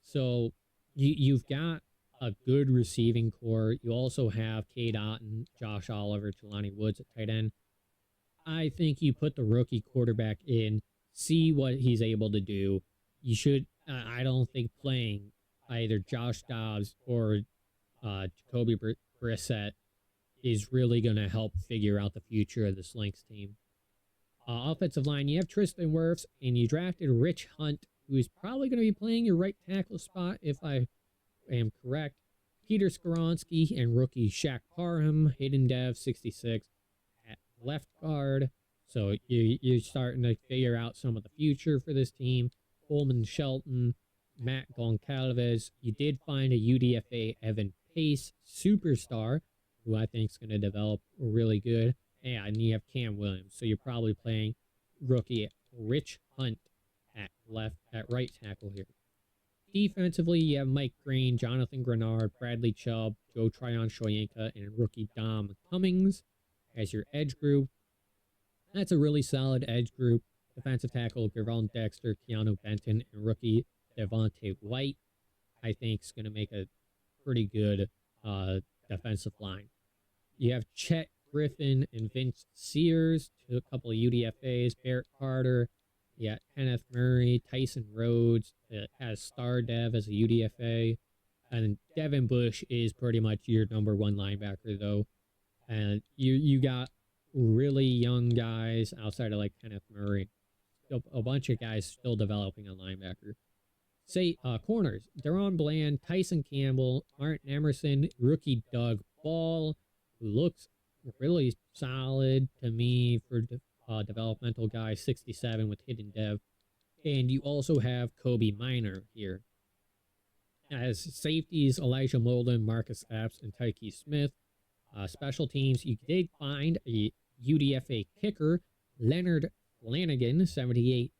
So you've got a good receiving core. You also have Cade Otton, Josh Oliver, Jelani Woods at tight end. I think you put the rookie quarterback in, see what he's able to do. You should, I don't think playing either Josh Dobbs or Jacoby Brissett is really going to help figure out the future of this Lynx team. Offensive line, you have Tristan Wirfs, and you drafted Rich Hunt, who is probably going to be playing your right tackle spot, if I am correct. Peter Skoronski and rookie Shaq Parham, hidden dev, 66. Left guard, so you're starting to figure out some of the future for this team. Coleman Shelton, Matt Goncalves. You did find a UDFA Evan Pace superstar, who I think is going to develop really good. Yeah, and you have Cam Williams, so you're probably playing rookie Rich Hunt at right tackle here. Defensively, you have Mike Green, Jonathan Grenard, Bradley Chubb, Joe Tryon-Shoyinka, and rookie Dom Cummings as your edge group. That's a really solid edge group. Defensive tackle, Gervon Dexter, Keanu Benton, and rookie Devontae White, I think, is going to make a pretty good defensive line. You have Chet Griffin and Vince Sears, a couple of UDFAs, Barrett Carter. You got Kenneth Murray, Tyson Rhodes has Star Dev as a UDFA. And Devin Bush is pretty much your number one linebacker, though. And you got really young guys outside of like Kenneth Murray. A bunch of guys still developing a linebacker. Corners. Deron Bland, Tyson Campbell, Martin Emerson, rookie Doug Ball, who looks really solid to me for developmental guy, 67 with hidden dev. And you also have Kobe Minor here. As safeties, Elijah Molden, Marcus Epps, and Tyke Smith. Special teams, you did find a UDFA kicker, Leonard Flanagan, 78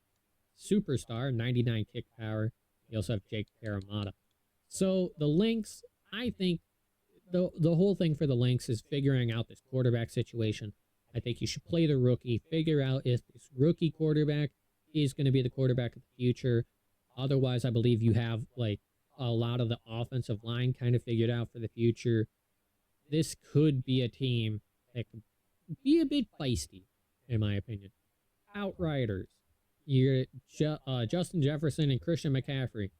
superstar, 99 kick power. You also have Jake Parramatta. So the Lynx, I think the whole thing for the Lynx is figuring out this quarterback situation. I think you should play the rookie, figure out if this rookie quarterback is going to be the quarterback of the future. Otherwise, I believe you have like a lot of the offensive line kind of figured out for the future. This could be a team that could be a bit feisty, in my opinion. Outriders. You're Justin Jefferson and Christian McCaffrey.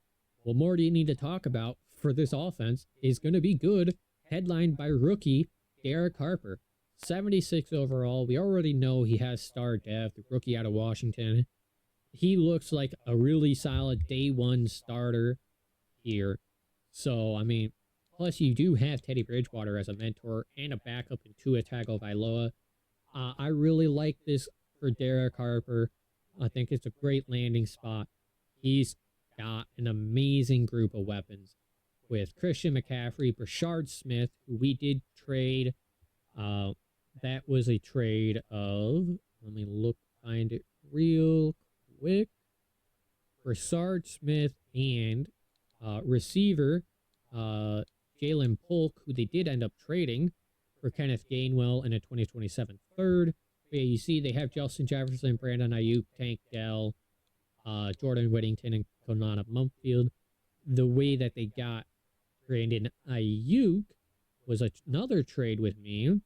What more do you need to talk about for this offense is going to be good, headlined by rookie Derek Harper. 76 overall. We already know he has star depth, rookie out of Washington. He looks like a really solid day one starter here. So, I mean, plus you do have Teddy Bridgewater as a mentor and a backup in Tua Tagovailoa. I really like this for Derek Harper. I think it's a great landing spot. He's got an amazing group of weapons with Christian McCaffrey, Brashard Smith, who we did trade. That was a trade of, let me find it real quick. Brashard Smith and receiver Jalen Polk, who they did end up trading for Kenneth Gainwell in a 2027 third. But yeah, you see they have Justin Jefferson, Brandon Ayuk, Tank Dell, Jordan Whittington, and Konana Mumpfield. The way that they got Brandon Ayuk was another trade with me.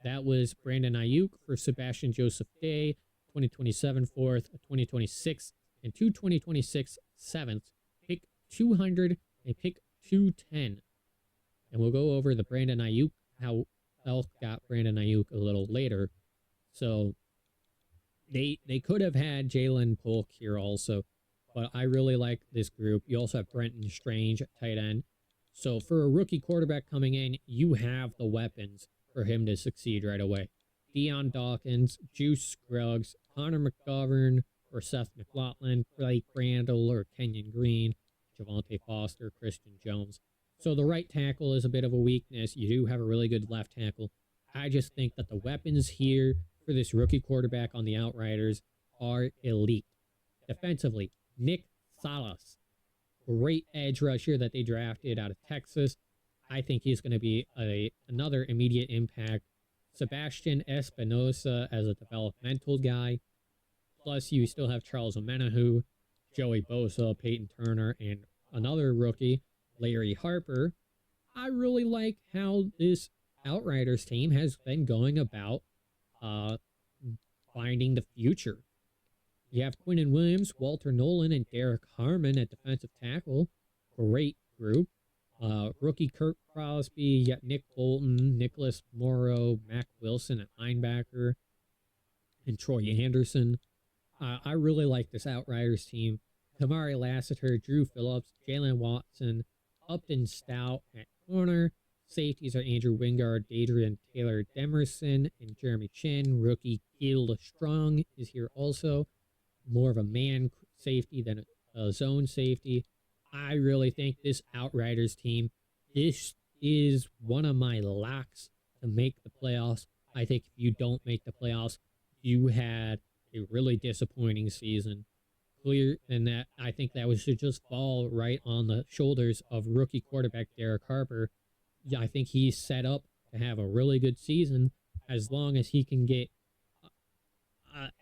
That was Brandon Ayuk for Sebastian Joseph Day, 2027 fourth, a 2026, and two 2026 sevenths, pick 200 and pick 210. And we'll go over the Brandon Ayuk, how Elk got Brandon Ayuk a little later. So they could have had Jalen Polk here also, but I really like this group. You also have Brenton Strange at tight end. So for a rookie quarterback coming in, you have the weapons for him to succeed right away. Deion Dawkins, Juice Scruggs, Connor McGovern, or Seth McLaughlin, Blake Randall, or Kenyon Green, Javonte Foster, Christian Jones. So the right tackle is a bit of a weakness. You do have a really good left tackle. I just think that the weapons here for this rookie quarterback on the Outriders are elite. Defensively, Nick Salas, great edge rusher that they drafted out of Texas. I think he's going to be another immediate impact. Sebastian Espinosa as a developmental guy. Plus, you still have Charles Omenihu, Joey Bosa, Peyton Turner, and another rookie, Larry Harper. I really like how this Outriders team has been going about finding the future. You have Quinnen Williams, Walter Nolan, and Derek Harmon at defensive tackle. Great group. Rookie Kirk Crosby, you got Nick Bolton, Nicholas Morrow, Mac Wilson at linebacker, and Troy Anderson. I really like this Outriders team. Kamari Lassiter, Drew Phillips, Jalen Watson, Upton Stout at corner. Safeties are Andrew Wingard, Adrian Taylor Demerson, and Jeremy Chin. Rookie Gilda Strong is here also. More of a man safety than a zone safety. I really think this Outriders team, this is one of my locks to make the playoffs. I think if you don't make the playoffs, you had a really disappointing season. Clear, and that I think that should just fall right on the shoulders of rookie quarterback Derek Harper. Yeah, I think he's set up to have a really good season as long as he can get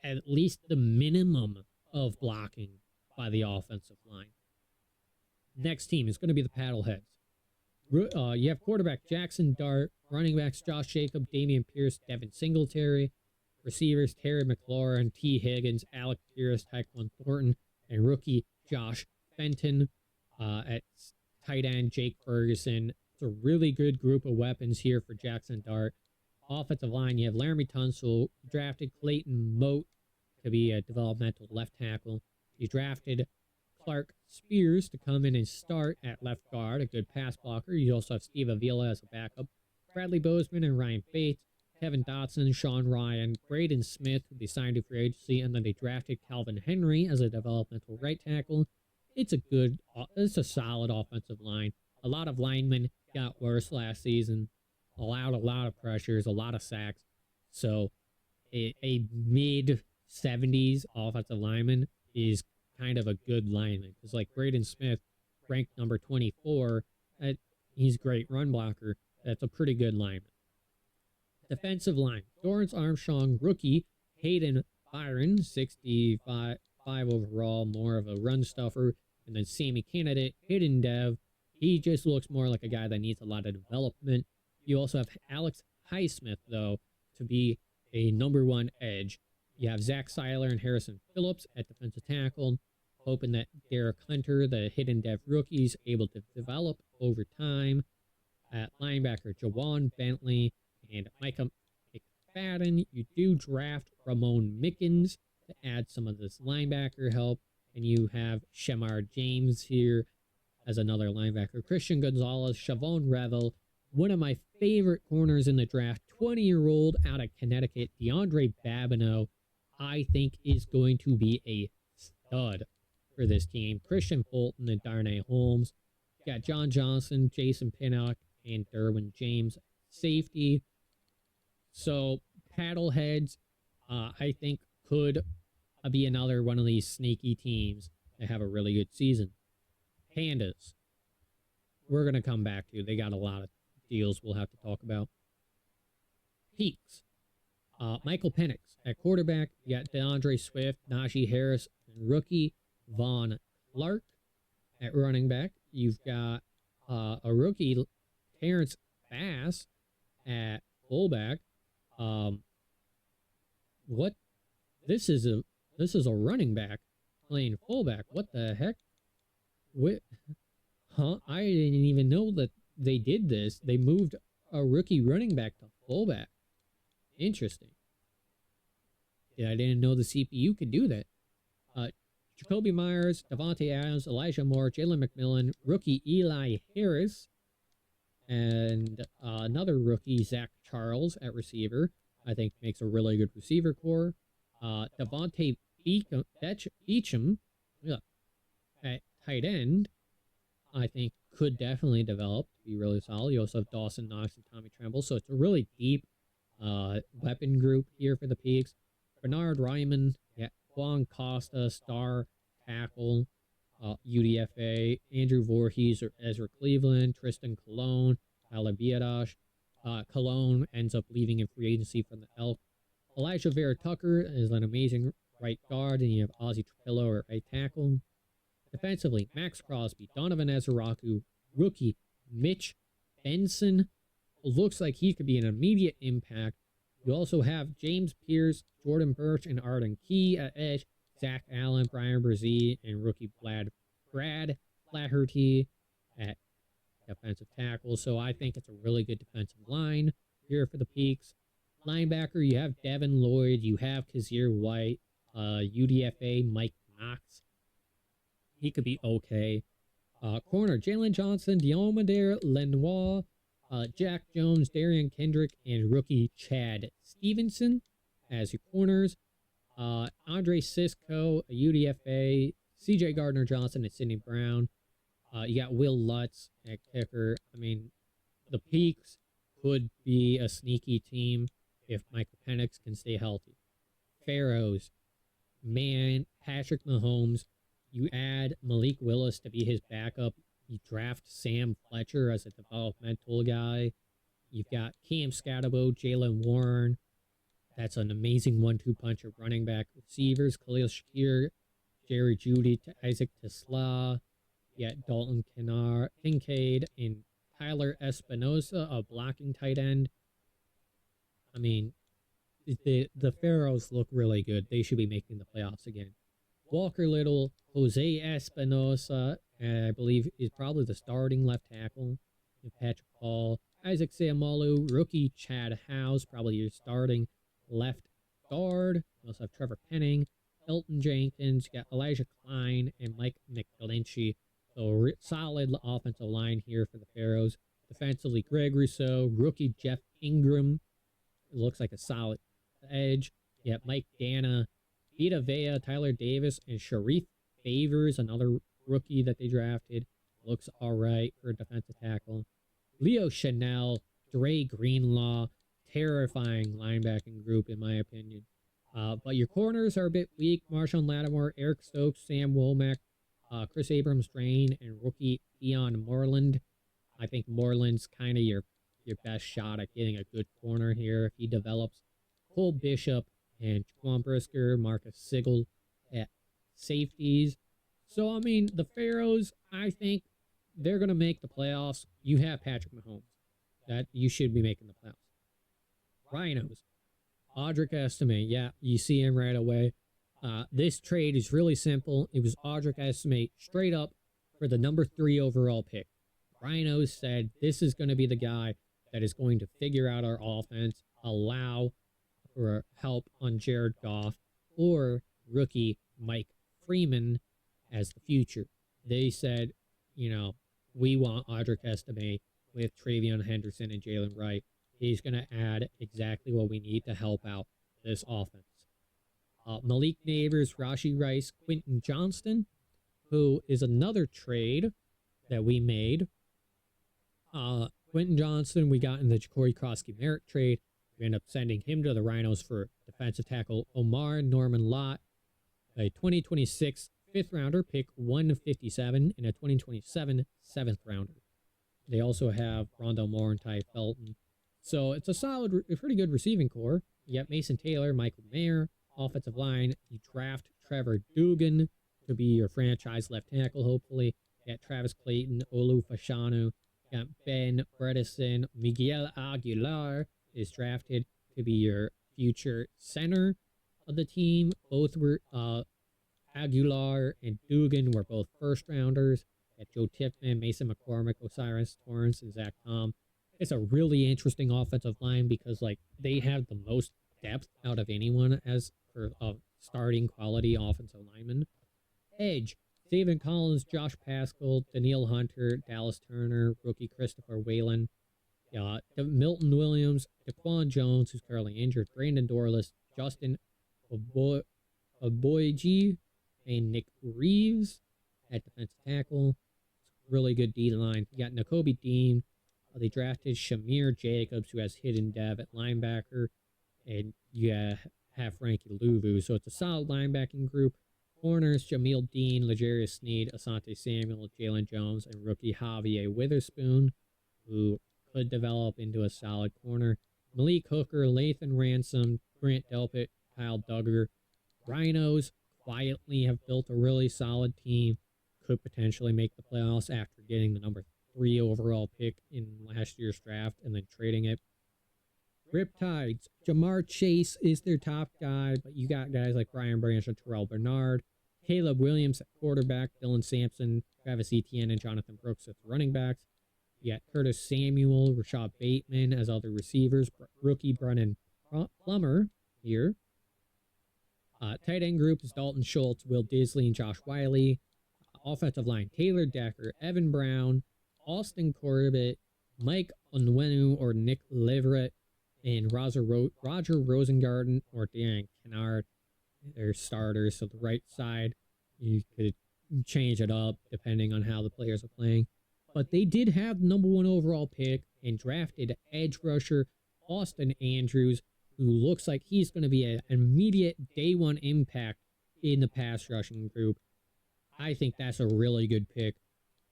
at least the minimum of blocking by the offensive line. Next team is going to be the Paddleheads. You have quarterback Jackson Dart, running backs Josh Jacob, Damian Pierce, Devin Singletary, receivers Terry McLaurin, T. Higgins, Alec Pierce, Tyquan Thornton, and rookie Josh Fenton. At tight end, Jake Ferguson. It's a really good group of weapons here for Jackson Dart. Offensive line, you have Laramie Tunsil, drafted Clayton Moat to be a developmental left tackle. You drafted Clark Spears to come in and start at left guard, a good pass blocker. You also have Steve Avila as a backup. Bradley Bozeman and Ryan Bates, Kevin Dotson, Sean Ryan, Braden Smith, who they signed to free agency, and then they drafted Calvin Henry as a developmental right tackle. It's a solid offensive line. A lot of linemen got worse last season, allowed a lot of pressures, a lot of sacks. So a mid-70s offensive lineman is kind of a good lineman. Because like Braden Smith, ranked number 24, he's a great run blocker. That's a pretty good lineman. Defensive line, Dorrance Armstrong, rookie, Hayden Byron, 65 overall, more of a run stuffer. And then Sammy Candidate, hidden dev. He just looks more like a guy that needs a lot of development. You also have Alex Highsmith, though, to be a number one edge. You have Zach Seiler and Harrison Phillips at defensive tackle, hoping that Derek Hunter, the hidden dev rookie, is able to develop over time. At linebacker, Jawan Bentley and Micah McFadden. You do draft Ramon Mickens to add some of this linebacker help. And you have Shemar James here as another linebacker. Christian Gonzalez, Shavon Revel, One of my favorite corners in the draft, 20-year-old out of Connecticut, DeAndre Babineau, I think is going to be a stud for this team. Christian Fulton and Darnay Holmes. Got John Johnson, Jason Pinnock, and Derwin James safety. So Paddleheads, I think, could be another one of these sneaky teams that have a really good season. Pandas, we're going to come back to. They got a lot of deals we'll have to talk about. Peaks, Michael Penix at quarterback. You got DeAndre Swift, Najee Harris, and rookie Vaughn Clark at running back. You've got a rookie, Terrence Bass, at fullback. What? This is a running back playing fullback. What the heck? What? Huh? I didn't even know that they did this. They moved a rookie running back to fullback. Interesting. Yeah, I didn't know the CPU could do that. Jacoby Myers, Devontae Adams, Elijah Moore, Jalen McMillan, rookie Eli Harris, and another rookie, Zach Charles, at receiver. I think makes a really good receiver core. Devontae Beecham, at tight end, I think could definitely develop to be really solid. You also have Dawson Knox and Tommy Tremble, so it's a really deep weapon group here for the Peaks. Bernard Ryman, Juan Costa, star tackle, UDFA, Andrew Voorhees or Ezra Cleveland, Tristan Colon, Tyler Biadash. Colon ends up leaving in free agency from the Elk. Elijah Vera Tucker is an amazing right guard, and you have Ozzie Trapillo at right tackle. Defensively, Max Crosby, Donovan Ezeraku, rookie Mitch Benson. Looks like he could be an immediate impact. You also have James Pierce, Jordan Birch, and Arden Key at edge. Zach Allen, Brian Brzee, and rookie Brad Flaherty at defensive tackle. So I think it's a really good defensive line here for the Peaks. Linebacker, you have Devin Lloyd, you have Kazir White, UDFA Mike Knox. He could be okay. Corner, Jalen Johnson, Diomedere Lenoir, Jack Jones, Darian Kendrick, and rookie Chad Stevenson as your corners. Andre Sisco, a UDFA, CJ Gardner-Johnson, and Sidney Brown. You got Will Lutz at kicker. I mean, the Peaks could be a sneaky team if Michael Penix can stay healthy. Pharoahs, man, Patrick Mahomes. You add Malik Willis to be his backup. You draft Sam Fletcher as a developmental guy. You've got Cam Scatterbo, Jalen Warren. That's an amazing 1-2 punch of running back. Receivers, Khalil Shakir, Jerry Jeudy, Isaac Tesla. You got Dalton Kincaid, and Tyler Espinosa, a blocking tight end. I mean, the Pharaohs look really good. They should be making the playoffs again. Walker Little, Jose Espinosa, I believe is probably the starting left tackle. Patrick Paul, Isaac Seumalo, rookie Chad House, probably your starting left guard. You also have Trevor Penning, Elton Jenkins, you got Elijah Klein, and Mike McGlinchey. So solid offensive line here for the Pharaohs. Defensively, Greg Rousseau, rookie Jeff Ingram. It looks like a solid edge. You have Mike Dana, Vita Vea, Tyler Davis, and Sharif Favors, another rookie that they drafted. Looks all right for a defensive tackle. Leo Chanel, Dre Greenlaw, terrifying linebacking group in my opinion. But your corners are a bit weak. Marshawn Lattimore, Eric Stokes, Sam Womack, Chris Abrams-Drain, and rookie Dion Moreland. I think Moreland's kind of your best shot at getting a good corner here if he develops. Cole Bishop and Jaquan Brisker, Marcus Sigel at safeties. So, I mean, the Pharaohs, I think they're going to make the playoffs. You have Patrick Mahomes. That you should be making the playoffs. Rhinos, Audric Estimate. Yeah, you see him right away. This trade is really simple. It was Audric Estimate straight up for the number 3 overall pick. Rhinos said this is going to be the guy that is going to figure out our offense, allow for help on Jared Goff or rookie Mike Freeman as the future. They said, we want Audric Estimate with Travion Henderson and Jalen Wright. He's going to add exactly what we need to help out this offense. Malik Neighbors, Rashi Rice, Quentin Johnston, who is another trade that we made. Quentin Johnston, we got in the Ja'Cory Krosky Merritt trade. We ended up sending him to the Rhinos for defensive tackle Omar Norman Lott, a 2026 fifth rounder, pick 157, and a 2027 seventh rounder. They also have Rondell Moore and Ty Felton. So it's a pretty good receiving core. You got Mason Taylor, Michael Mayer, offensive line. You draft Trevor Dugan to be your franchise left tackle, hopefully. You got Travis Clayton, Olu Fashanu. You got Ben Bredesen. Miguel Aguilar is drafted to be your future center of the team. Both were Aguilar and Dugan were both first rounders. At Joe Tiffman, Mason McCormick, Osiris Torrance, and Zach Tom. It's a really interesting offensive line because they have the most depth out of anyone as for starting quality offensive lineman. Edge, David Collins, Josh Paschal, Daniil Hunter, Dallas Turner, rookie Christopher Whalen, Milton Williams, Daquan Jones, who's currently injured, Brandon Dorless, Justin Aboyji, and Nick Reeves at defensive tackle. Really good D-line. You got Nakobe Dean. They drafted Shamir Jacobs, who has hidden dev at linebacker. And you have Frankie Luvu. So it's a solid linebacking group. Corners, Jameel Dean, L'Jarius Sneed, Asante Samuel, Jalen Jones, and rookie Javier Witherspoon, who could develop into a solid corner. Malik Hooker, Lathan Ransom, Grant Delpit, Kyle Duggar. Rhinos quietly have built a really solid team. Could potentially make the playoffs after getting the number 3 overall pick in last year's draft and then trading it. Riptides, Jamar Chase is their top guy, but you got guys like Brian Branch and Terrell Bernard, Caleb Williams at quarterback, Dylan Sampson, Travis Etienne, and Jonathan Brooks at the running backs. You got Curtis Samuel, Rashad Bateman as other receivers, rookie Brennan Plummer here. Tight end group is Dalton Schultz, Will Disley, and Josh Wiley. Offensive line, Taylor Decker, Evan Brown, Austin Corbett, Mike Onwenu or Nick Leverett, and Roger Rosengarten or Dan Kennard. They're starters, so the right side, you could change it up depending on how the players are playing. But they did have the number 1 overall pick and drafted edge rusher Austin Andrews, who looks like he's going to be an immediate day 1 impact in the pass rushing group. I think that's a really good pick.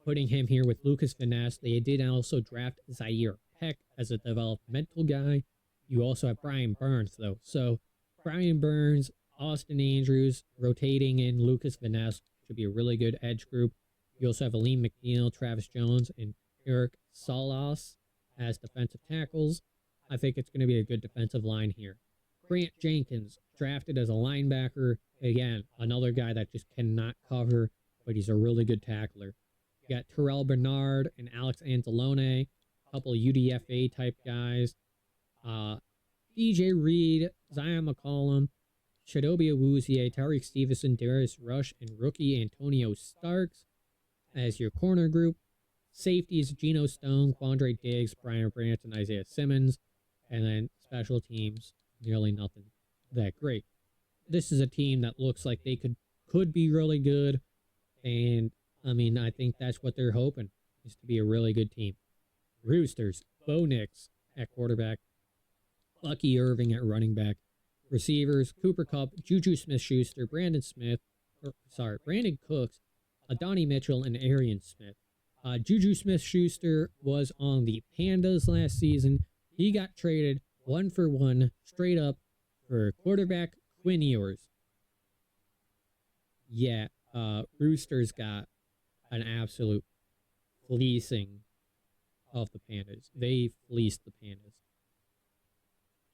Putting him here with Lucas Finesse. They did also draft Zaire Peck as a developmental guy. You also have Brian Burns, though. So Brian Burns, Austin Andrews, rotating in Lucas Finesse should be a really good edge group. You also have Aleem McNeil, Travis Jones, and Eric Salas as defensive tackles. I think it's going to be a good defensive line here. Grant Jenkins, drafted as a linebacker. Again, another guy that just cannot cover, but he's a really good tackler. You got Terrell Bernard and Alex Anzalone, a couple of UDFA type guys. DJ Reed, Zion McCollum, Shadobi Awuzie, Tariq Stevenson, Darius Rush, and rookie Antonio Starks as your corner group. Safeties, Geno Stone, Quandre Diggs, Brian Branch, and Isaiah Simmons. And then special teams, nearly nothing that great. This is a team that looks like they could be really good. And, I think that's what they're hoping, is to be a really good team. Roosters, Bo Nix at quarterback, Lucky Irving at running back. Receivers, Cooper Kupp, Juju Smith-Schuster, Brandon Cooks, Donnie Mitchell, and Arian Smith. Juju Smith-Schuster was on the Pandas last season. He got traded 1-for-1 straight up for quarterback Quinn Ewers. Yeah, Roosters got an absolute fleecing of the Pandas. They fleeced the Pandas.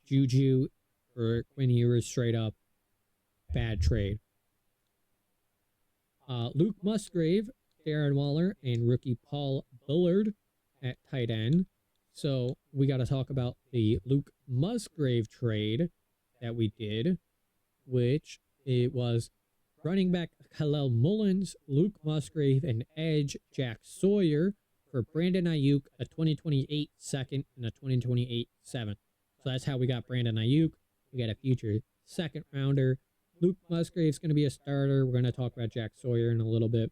Juju for Quinn Ewers straight up. Bad trade. Luke Musgrave, Darren Waller, and rookie Paul Bullard at tight end. So we got to talk about the Luke Musgrave trade that we did, which it was running back Khalil Mullins, Luke Musgrave, and edge Jack Sawyer for Brandon Ayuk, a 2028 second and a 2028 seventh. So that's how we got Brandon Ayuk. We got a future second rounder. Luke Musgrave's going to be a starter. We're going to talk about Jack Sawyer in a little bit.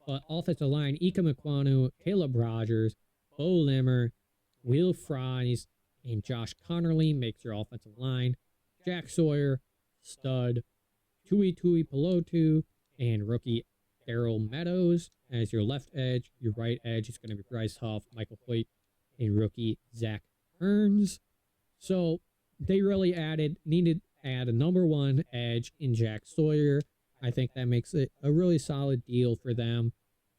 But offensive line, Ika Mekwanu, Caleb Rogers, Bo Limmer, Will Fries, and Josh Connerly makes your offensive line. Jack Sawyer, stud. Tui Pelotu, and rookie Daryl Meadows as your left edge. Your right edge is going to be Bryce Huff, Michael Hoyt, and rookie Zach Erns. So they really needed to add a number one edge in Jack Sawyer. I think that makes it a really solid deal for them.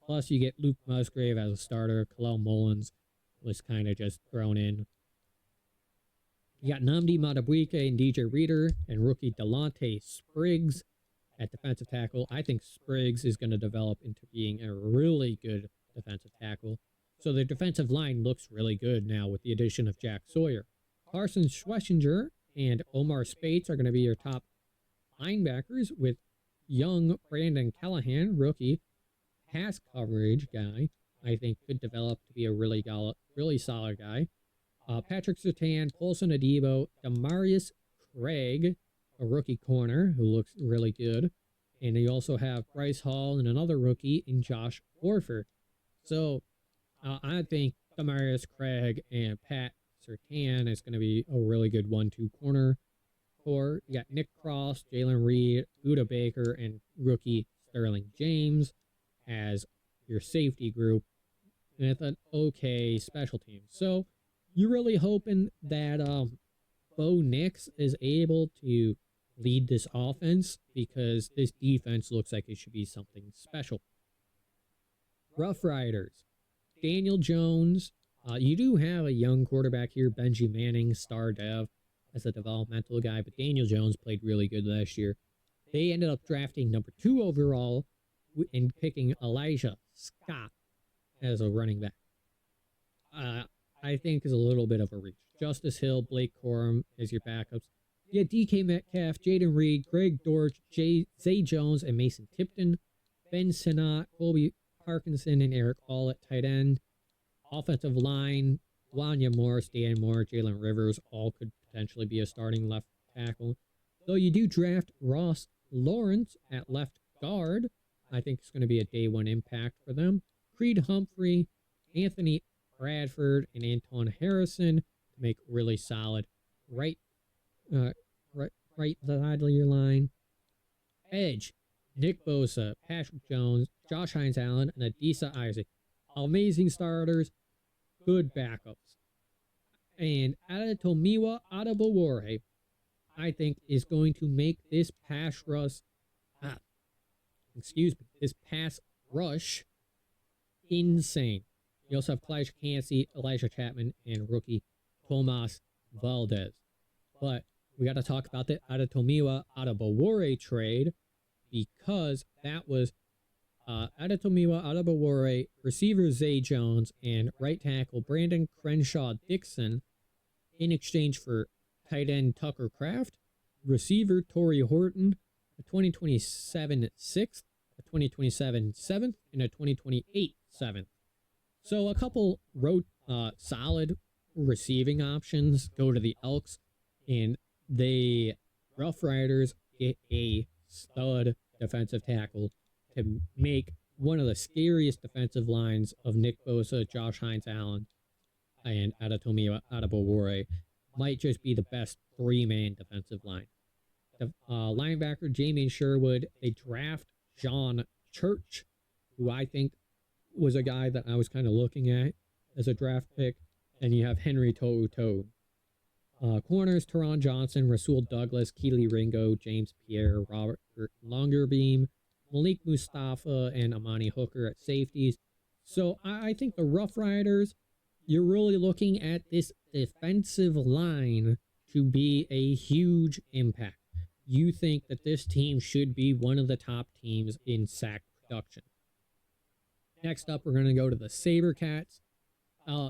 Plus, you get Luke Musgrave as a starter. Kalel Mullins was kind of just thrown in. You got Nnamdi Madubuike and DJ Reader and rookie Delonte Spriggs at defensive tackle. I think Spriggs is going to develop into being a really good defensive tackle. So their defensive line looks really good now with the addition of Jack Sawyer. Carson Schlesinger and Omar Spates are going to be your top linebackers, with young Brandon Callahan, rookie pass coverage guy, I think could develop to be a really solid guy. Patrick Surtain, Paulson Adebo, Demarius Craig, a rookie corner who looks really good. And you also have Bryce Hall and another rookie in Josh Orford. So I think Demarius Craig and Pat Surtain is going to be a really good 1-2 corner. Or you got Nick Cross, Jalen Reed, Buda Baker, and rookie Sterling James as your safety group with an okay special team. So you're really hoping that Bo Nix is able to lead this offense, because this defense looks like it should be something special. Rough Riders, Daniel Jones. You do have a young quarterback here, Benji Manning, star dev, as a developmental guy, but Daniel Jones played really good last year. They ended up drafting number 2 overall and picking Elijah Scott as a running back. I think is a little bit of a reach. Justice Hill, Blake Corum as your backups. You got DK Metcalf, Jaden Reed, Greg Dortch, Zay Jones, and Mason Tipton. Ben Sinnott, Colby Parkinson, and Eric Hall at tight end. Offensive line, Wanya Morris, Dan Moore, Jalen Rivers, all could potentially be a starting left tackle. Though you do draft Ross Lawrence at left guard, I think it's going to be a day one impact for them. Creed Humphrey, Anthony Bradford, and Anton Harrison to make really solid right side of your line. Edge, Nick Bosa, Patrick Jones, Josh Hines Allen, and Adisa Isaac. Amazing starters, good backups. And Adetomiwa Adebawore, I think, is going to make this pass rush insane. You also have Elijah Cansey, Elijah Chapman, and rookie Tomas Valdez. But we got to talk about the Adetomiwa Adebawore trade, because that was Adetomiwa Adebawore, receiver Zay Jones, and right tackle Brandon Crenshaw Dixon in exchange for tight end Tucker Kraft, receiver Torrey Horton, a 2027 6th, a 2027 7th, and a 2028 7th. So a couple solid receiving options go to the Elks, and the Rough Riders get a stud defensive tackle to make one of the scariest defensive lines of Nick Bosa, Josh Hines Allen, and Adetomiwa Adebawore. Might just be the best 3-man defensive line. The linebacker Jamie Sherwood, they draft John Church, who I think was a guy that I was kind of looking at as a draft pick. And you have Henry To'o. Corners, Teron Johnson, Rasul Douglas, Keely Ringo, James Pierre, Robert Longerbeam, Malik Mustafa, and Amani Hooker at safeties. So I think the Rough Riders, you're really looking at this defensive line to be a huge impact. You think that this team should be one of the top teams in sack production. Next up, we're going to go to the Sabercats.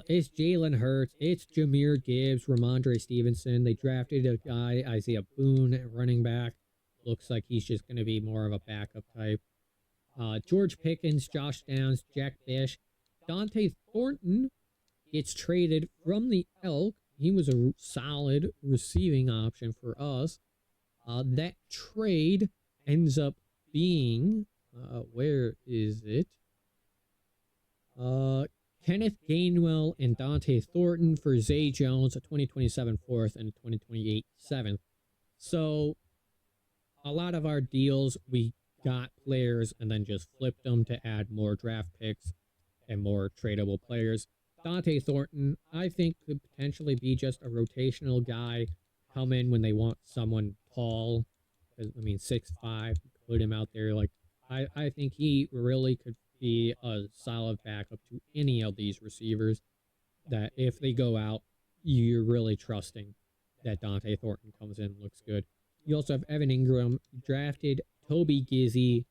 It's Jalen Hurts. It's Jahmyr Gibbs, Ramondre Stevenson. They drafted a guy, Isaiah Boone, at running back. Looks like he's just going to be more of a backup type. George Pickens, Josh Downs, Jack Bish, Dante Thornton gets traded from the Elk. He was a solid receiving option for us. That trade ends up being, where is it? Kenneth Gainwell and Dante Thornton for Zay Jones, a 2027 fourth and a 2028 seventh. So a lot of our deals, we got players and then just flipped them to add more draft picks and more tradable players. Dante Thornton, I think, could potentially be just a rotational guy, come in when they want someone tall. I mean, 6'5", put him out there. Like, I think he really could be a solid backup to any of these receivers that if they go out, you're really trusting that Dante Thornton comes in and looks good. You also have Evan Ingram, drafted Toby Gizzy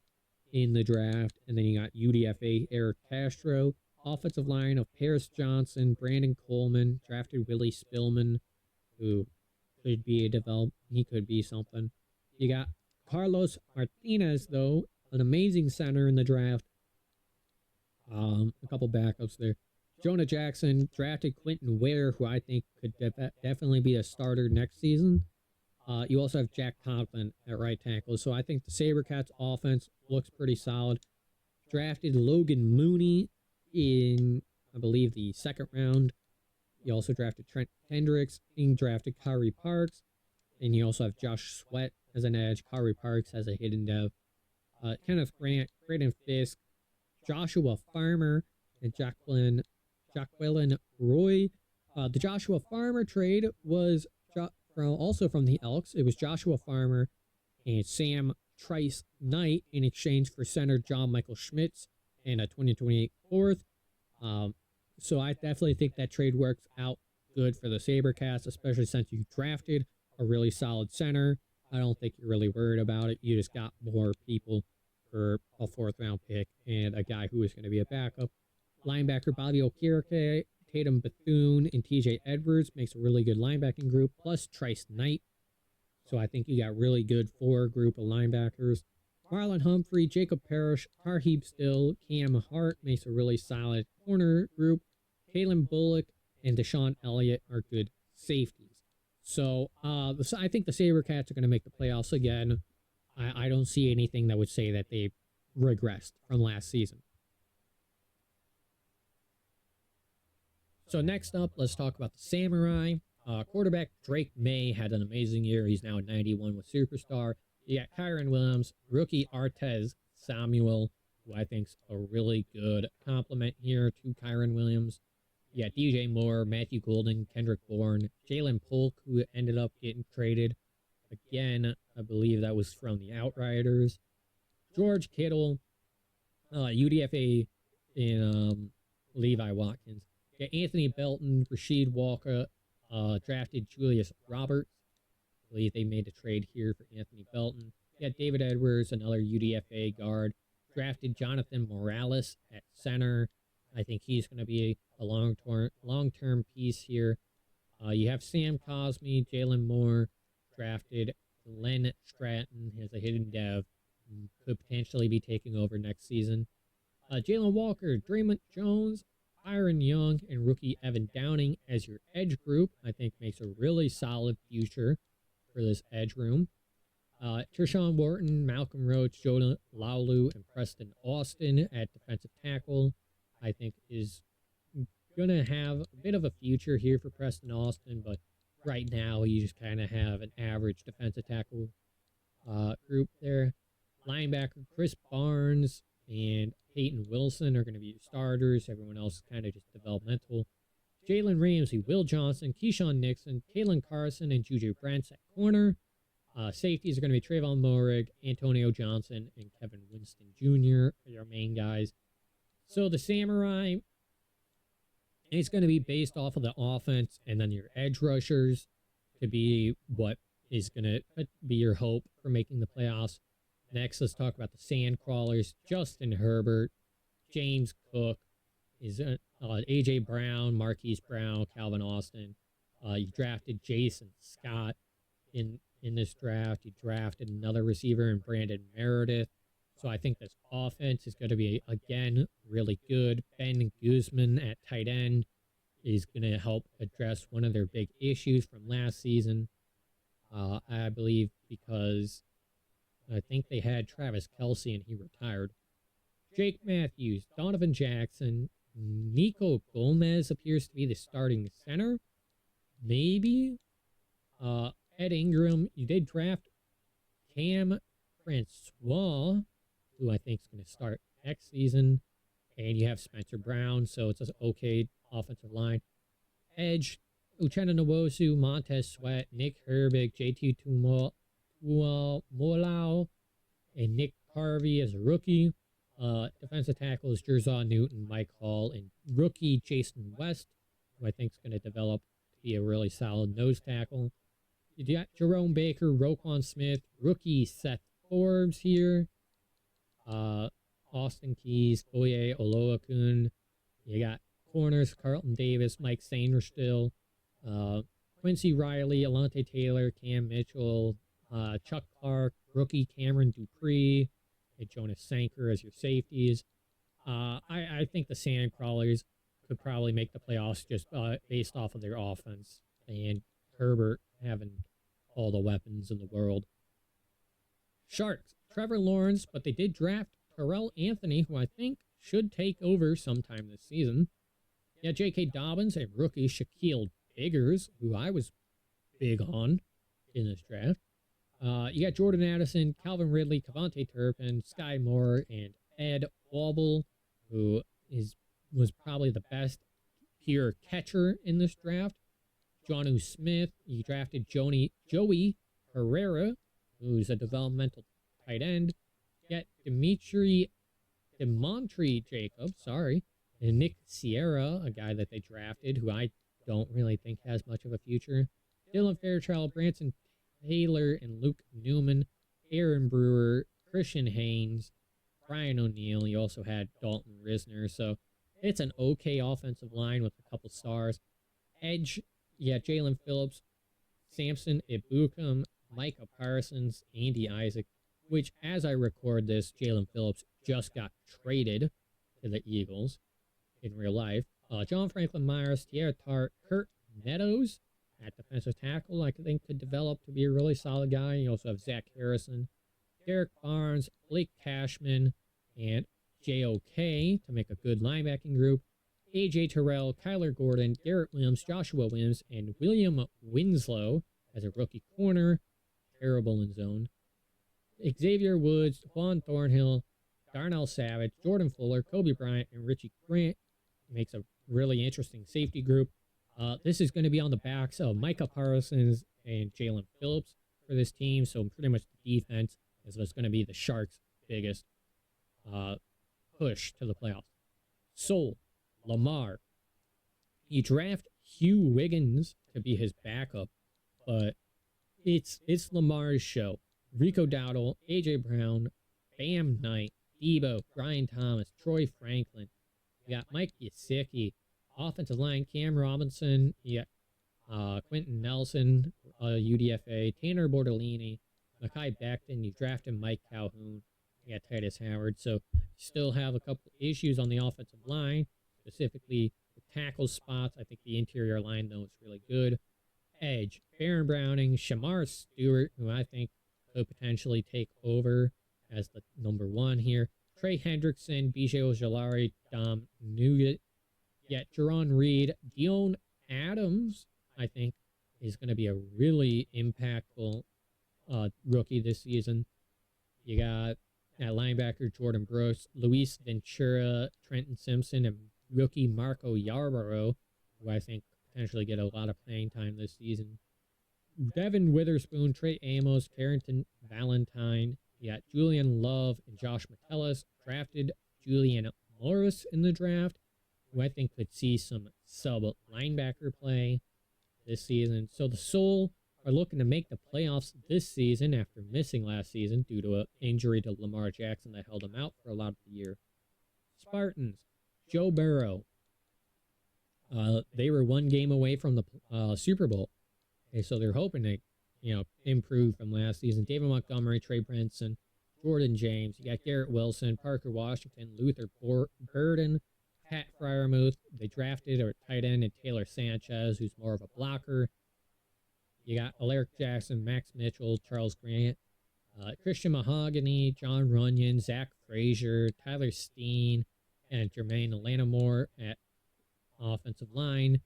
in the draft, and then you got UDFA Eric Castro, offensive line of Paris Johnson, Brandon Coleman, drafted Willie Spillman, who could be a develop. He could be something. You got Carlos Martinez, though, an amazing center in the draft. A couple backups there. Jonah Jackson, drafted Quentin Ware, who I think could definitely be a starter next season. You also have Jack Conklin at right tackle. So I think the Sabercats offense looks pretty solid. Drafted Logan Mooney in, I believe, the second round. You also drafted Trent Hendricks. You drafted Kyrie Parks. And you also have Josh Sweat as an edge. Kyrie Parks has a hidden dev. Kenneth Grant, Braden Fisk, Joshua Farmer, and Jacqueline Roy. The Joshua Farmer trade was also from the Elks. It was Joshua Farmer and Sam Trice Knight in exchange for center John Michael Schmitz and a 2028 fourth. So I definitely think that trade works out good for the Sabercats, especially since you drafted a really solid center. I don't think you're really worried about it. You just got more people for a fourth round pick and a guy who is going to be a backup. Linebacker Bobby Okereke, Tatum Bethune, and TJ Edwards makes a really good linebacking group, plus Trice Knight. So I think you got really good group of linebackers. Marlon Humphrey, Jacob Parrish, Tarheeb Still, Cam Hart makes a really solid corner group. Kalen Bullock and Deshaun Elliott are good safeties. So I think the Sabercats are going to make the playoffs again. I don't see anything that would say that they regressed from last season. So next up, let's talk about the Samurai. Quarterback Drake May had an amazing year. He's now at 91 with Superstar. You got Kyron Williams, rookie Artez Samuel, who I think's a really good compliment here to Kyron Williams. You got DJ Moore, Matthew Golden, Kendrick Bourne, Jalen Polk, who ended up getting traded. Again, I believe that was from the Outriders. George Kittle, UDFA in Levi Watkins. You got Anthony Belton, Rasheed Walker, drafted Julius Roberts. I believe they made a trade here for Anthony Belton. You got David Edwards, another UDFA guard. Drafted Jonathan Morales at center. I think he's going to be a long-term piece here. You have Sam Cosme, Jalen Moore, drafted Len Stratton as a hidden dev. Could potentially be taking over next season. Jalen Walker, Draymond Jones, Byron Young, and rookie Evan Downing as your edge group, I think makes a really solid future for this edge room. Tershawn Wharton, Malcolm Roach, Jonah Laulu, and Preston Austin at defensive tackle, I think is going to have a bit of a future here for Preston Austin, but right now you just kind of have an average defensive tackle group there. Linebacker Chris Barnes and Peyton Wilson are going to be your starters. Everyone else is kind of just developmental. Jalen Ramsey, Will Johnson, Keyshawn Nixon, Kalen Carson, and Juju Brents at corner. Safeties are going to be Trayvon Morig, Antonio Johnson, and Kevin Winston Jr. are your main guys. So the Samurai, it's going to be based off of the offense, and then your edge rushers to be what is going to be your hope for making the playoffs. Next, let's talk about the Sandcrawlers. Justin Herbert, James Cook, is A.J. Brown, Marquise Brown, Calvin Austin. You drafted Jason Scott in this draft. You drafted another receiver in Brandon Meredith. So I think this offense is going to be, again, really good. Ben Guzman at tight end is going to help address one of their big issues from last season. I believe because I think they had Travis Kelce and he retired. Jake Matthews, Donovan Jackson, Nico Gomez appears to be the starting center. Maybe. Ed Ingram, you did draft Cam Francois, who I think is going to start next season. And you have Spencer Brown, so it's an okay offensive line. Edge, Uchenna Nwosu, Montez Sweat, Nick Herbig, JT Tumolau, and Nick Harvey as a rookie. Defensive tackles, Jerzaw Newton, Mike Hall, and rookie Jason West, who I think is going to develop to be a really solid nose tackle. You got Jerome Baker, Roquan Smith, rookie Seth Forbes here. Austin Keys, Oye Oloakun. You got corners, Carlton Davis, Mike Sainristil, Quincy Riley, Alante Taylor, Cam Mitchell, Chuck Clark, rookie Cameron Dupree, and Jonas Sanker as your safeties. I think the Sandcrawlers could probably make the playoffs just based off of their offense and Herbert having all the weapons in the world. Sharks, Trevor Lawrence, but they did draft Terrell Anthony, who I think should take over sometime this season. Yeah, J.K. Dobbins and rookie Shaquille Biggers, who I was big on in this draft. You got Jordan Addison, Calvin Ridley, Cavante Turpin, Sky Moore, and Ed Wobble, who was probably the best pure catcher in this draft. Jonnu Smith, you drafted Joey Herrera, who's a developmental tight end. Yet Demontry Jacobs, and Nick Sierra, a guy that they drafted, who I don't really think has much of a future. Dylan Fairchild, Branson Taylor, and Luke Newman, Aaron Brewer, Christian Haynes, Brian O'Neill. You also had Dalton Risner. So it's an okay offensive line with a couple stars. Edge, Jalen Phillips, Samson Ibukam, Micah Parsons, Andy Isaac, which as I record this, Jalen Phillips just got traded to the Eagles in real life. John Franklin Myers, Tierra Tart, Kurt Meadows at defensive tackle, I think could develop to be a really solid guy. You also have Zach Harrison, Derek Barnes, Blake Cashman, and JOK to make a good linebacking group. AJ Terrell, Kyler Gordon, Garrett Williams, Joshua Williams, and William Winslow as a rookie corner. Terrible in zone. Xavier Woods, Juan Thornhill, Darnell Savage, Jordan Fuller, Kobe Bryant, and Richie Grant makes a really interesting safety group. This is going to be on the backs of Micah Parsons and Jalen Phillips for this team, so pretty much the defense is what's going to be the Sharks' biggest push to the playoffs. So, Lamar. You draft Hugh Wiggins to be his backup, but it's Lamar's show. Rico Dowdle, AJ Brown, Bam Knight, Debo, Brian Thomas, Troy Franklin. You got Mike Gesicki, offensive line, Cam Robinson. You got Quentin Nelson, UDFA, Tanner Bortolini, Mekhi Becton. You drafted Mike Calhoun. You got Titus Howard. So you still have a couple issues on the offensive line, specifically the tackle spots. I think the interior line, though, is really good. Edge, Baron Browning, Shamar Stewart, who I think could potentially take over as the number one here. Trey Hendrickson, BJ Ojolari, Dom Nugget. Yet Jerron Reed, Dion Adams, I think, is going to be a really impactful rookie this season. You got at linebacker Jordan Brooks, Luis Ventura, Trenton Simpson, and rookie Marco Yarborough, who I think potentially get a lot of playing time this season. Devin Witherspoon, Trey Amos, Carrington Valentine. You got Julian Love and Josh Metellus. Drafted Julian Morris in the draft, who I think could see some sub-linebacker play this season. So the Soul are looking to make the playoffs this season after missing last season due to an injury to Lamar Jackson that held him out for a lot of the year. Spartans, Joe Burrow. They were one game away from the Super Bowl. Okay, so they're hoping to, improve from last season. David Montgomery, Trey Brinson, Jordan James. You got Garrett Wilson, Parker Washington, Luther Burden, Pat Fryermuth. They drafted a tight end and Taylor Sanchez, who's more of a blocker. You got Alaric Jackson, Max Mitchell, Charles Grant, Christian Mahogany, John Runyon, Zach Frazier, Tyler Steen, and Jermaine Lanamore at offensive line.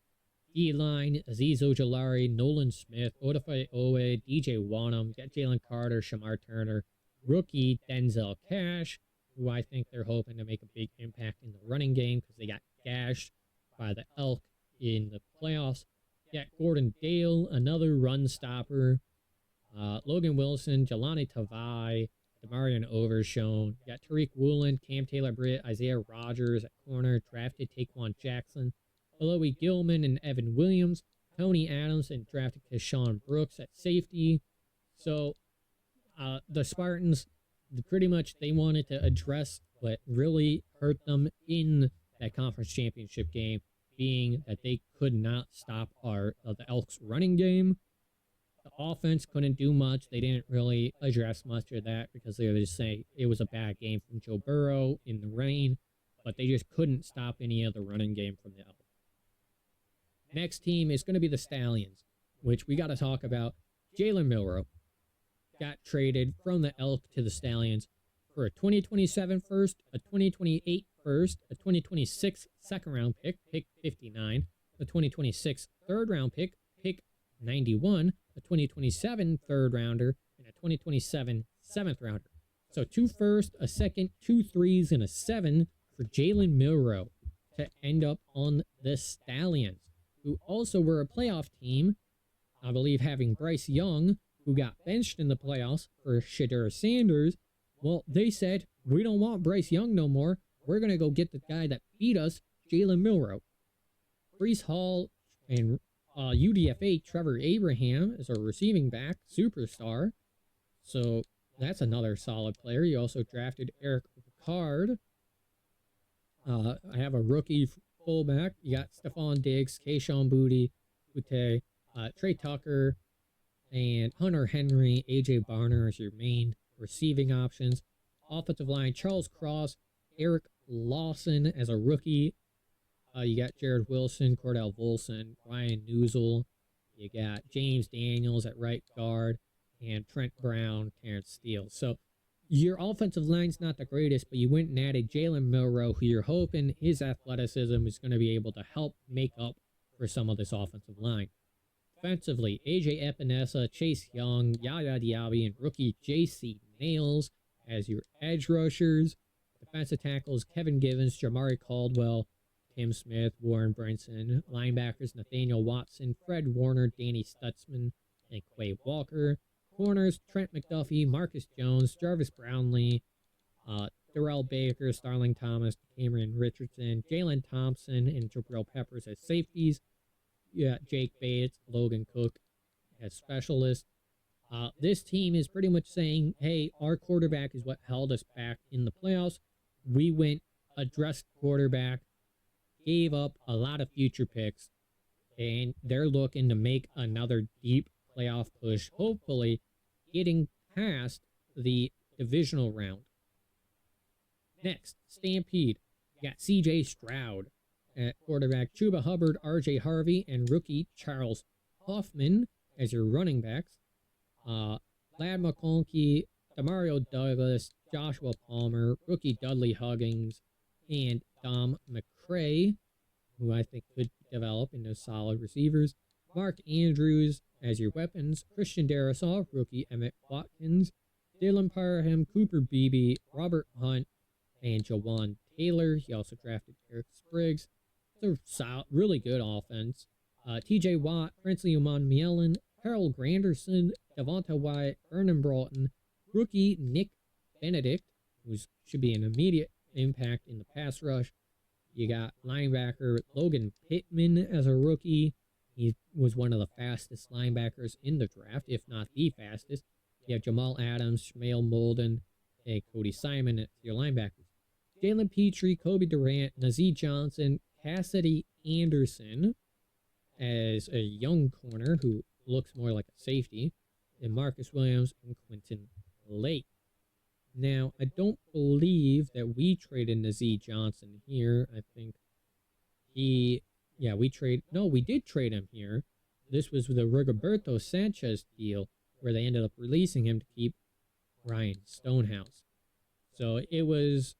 D-line, Aziz Ojolari, Nolan Smith, Odafai Owe, DJ Wanham, got Jalen Carter, Shamar Turner, rookie Denzel Cash, who I think they're hoping to make a big impact in the running game because they got gashed by the Elk in the playoffs. Got Gordon Dale, another run stopper. Logan Wilson, Jelani Tavai, Demarion Overshone. Got Tariq Woolen, Cam Taylor-Britt, Isaiah Rogers at corner. Drafted Taquan Jackson, Aloe Gilman and Evan Williams. Tony Adams and drafted Keshawn Brooks at safety. So the Spartans, pretty much they wanted to address what really hurt them in that conference championship game, being that they could not stop the Elks running game. The offense couldn't do much. They didn't really address much of that because they were just saying it was a bad game from Joe Burrow in the rain, but they just couldn't stop any of the running game from the Elks. Next team is going to be the Stallions, which we got to talk about. Jalen Milroe got traded from the Elk to the Stallions for a 2027 first, a 2028 first, a 2026 second round pick, pick 59, a 2026 third round pick, pick 91, a 2027 third rounder, and a 2027 seventh rounder. So 2 firsts, a second, 2 threes, and a 7 for Jalen Milroe to end up on the Stallions, who also were a playoff team, I believe having Bryce Young, who got benched in the playoffs for Shedeur Sanders. Well, they said, we don't want Bryce Young no more. We're going to go get the guy that beat us, Jalen Milroe. Breece Hall and UDFA Trevor Abraham is a receiving back superstar. So that's another solid player. You also drafted Eric Ricard. I have a rookie fullback. You got Stephon Diggs, Kayshawn Boutte, Trey Tucker, and Hunter Henry, AJ Barner as your main receiving options. Offensive line, Charles Cross, Eric Lawson as a rookie. You got Jared Wilson, Cordell Volson, Ryan Newsel. You got James Daniels at right guard, and Trent Brown, Terrence Steele. So your offensive line's not the greatest, but you went and added Jalen Milroe, who you're hoping his athleticism is going to be able to help make up for some of this offensive line. Defensively, AJ Epinesa, Chase Young, Yaya Diaby, and rookie JC Nails as your edge rushers. Defensive tackles, Kevin Givens, Jamari Caldwell, Tim Smith, Warren Brinson. Linebackers, Nathaniel Watson, Fred Warner, Danny Stutzman, and Quay Walker. Corners, Trent McDuffie, Marcus Jones, Jarvis Brownlee, Darrell Baker, Starling Thomas, Cameron Richardson, Jalen Thompson, and Jabril Peppers as safeties. You got Jake Bates, Logan Cook as specialists. This team is pretty much saying, hey, our quarterback is what held us back in the playoffs. We went, addressed quarterback, gave up a lot of future picks, and they're looking to make another deep playoff push, hopefully getting past the divisional round. Next, Stampede. You got CJ Stroud at quarterback, Chuba Hubbard, RJ Harvey, and rookie Charles Hoffman as your running backs. Lad McConkey, Demario Douglas, Joshua Palmer, rookie Dudley Huggins, and Dom McCray, who I think could develop into solid receivers. Mark Andrews as your weapons, Christian Darrisaw, rookie Emmett Watkins, Dylan Parham, Cooper Beebe, Robert Hunt, and Jawan Taylor. He also drafted Eric Spriggs. It's a really good offense. TJ Watt, Princely Uman Mielin, Harold Granderson, Devonta Wyatt, Vernon Broughton, rookie Nick Benedict, who should be an immediate impact in the pass rush. You got linebacker Logan Pittman as a rookie. He was one of the fastest linebackers in the draft, if not the fastest. You have Jamal Adams, Shmael Molden, and Cody Simon as your linebackers. Jalen Petrie, Kobe Durant, Nazee Johnson, Cassidy Anderson as a young corner who looks more like a safety, and Marcus Williams and Quentin Lake. Now, I don't believe that we traded Nazee Johnson here. I think we did trade him here. This was the Rigoberto Sanchez deal where they ended up releasing him to keep Ryan Stonehouse. So it was,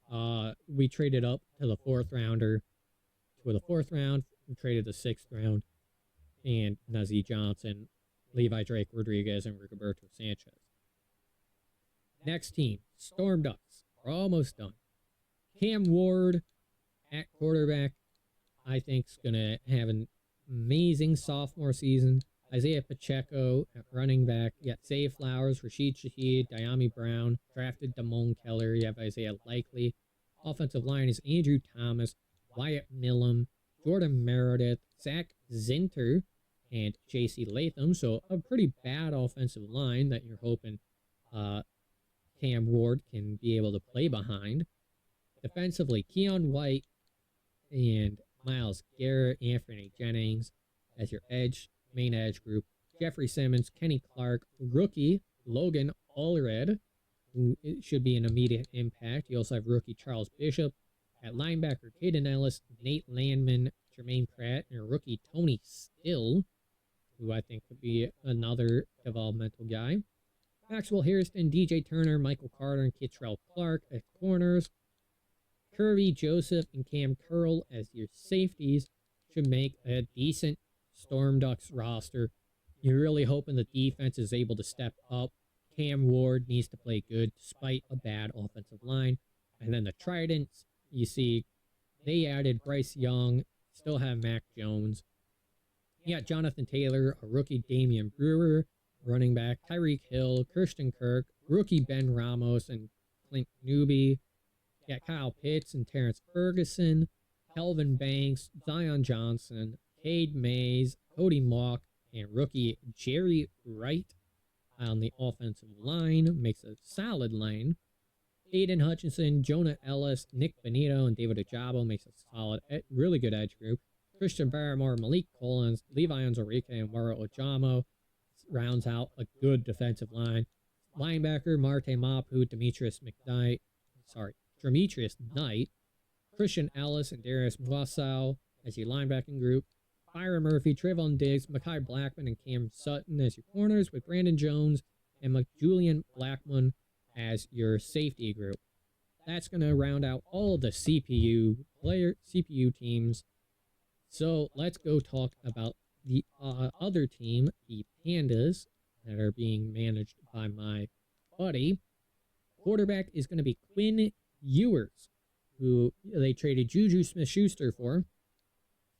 we traded up to the 4th rounder. For the 4th round, we traded the 6th round, and Nazee Johnson, Levi Drake Rodriguez, and Rigoberto Sanchez. Next team, Stormducks. We're almost done. Cam Ward at quarterback, I think, is going to have an amazing sophomore season. Isaiah Pacheco at running back. You got Zay Flowers, Rashid Shaheed, Diami Brown. Drafted Damone Keller. You have Isaiah Likely. Offensive line is Andrew Thomas, Wyatt Millam, Jordan Meredith, Zach Zinter, and J.C. Latham. So a pretty bad offensive line that you're hoping Cam Ward can be able to play behind. Defensively, Keon White and Myles Garrett, Anthony Jennings as your main edge group. Jeffrey Simmons, Kenny Clark, rookie Logan Allred, who should be an immediate impact. You also have rookie Charles Bishop. At linebacker, Caden Ellis, Nate Landman, Jermaine Pratt, and rookie Tony Still, who I think could be another developmental guy. Maxwell Harrison, DJ Turner, Michael Carter, and Kittrell Clark at corners. Kirby Joseph and Cam Curl as your safeties should make a decent Stormducks roster. You're really hoping the defense is able to step up. Cam Ward needs to play good despite a bad offensive line. And then the Tridents, you see, they added Bryce Young, still have Mac Jones. You got Jonathan Taylor, a rookie Damian Brewer, running back Tyreek Hill, Christian Kirk, rookie Ben Ramos, and Clint Newby. You got Kyle Pitts and Terrence Ferguson, Kelvin Banks, Zion Johnson, Cade Mays, Cody Mock, and rookie Jerry Wright on the offensive line. Makes a solid line. Aiden Hutchinson, Jonah Ellis, Nick Benito, and David Ajabo makes a solid, really good edge group. Christian Barrymore, Malik Collins, Levi Onzarike, and Mara Ojamo rounds out a good defensive line. Linebacker, Marte Mapu, Demetrius Knight, Christian Ellis, and Darius Mwasow as your linebacking group. Byron Murphy, Trayvon Diggs, Mekhi Blackman, and Cam Sutton as your corners, with Brandon Jones and Julian Blackman as your safety group. That's going to round out all the CPU teams. So let's go talk about the other team, the Pandas, that are being managed by my buddy. Quarterback is going to be Quinn Ewers, who they traded Juju Smith-Schuster for.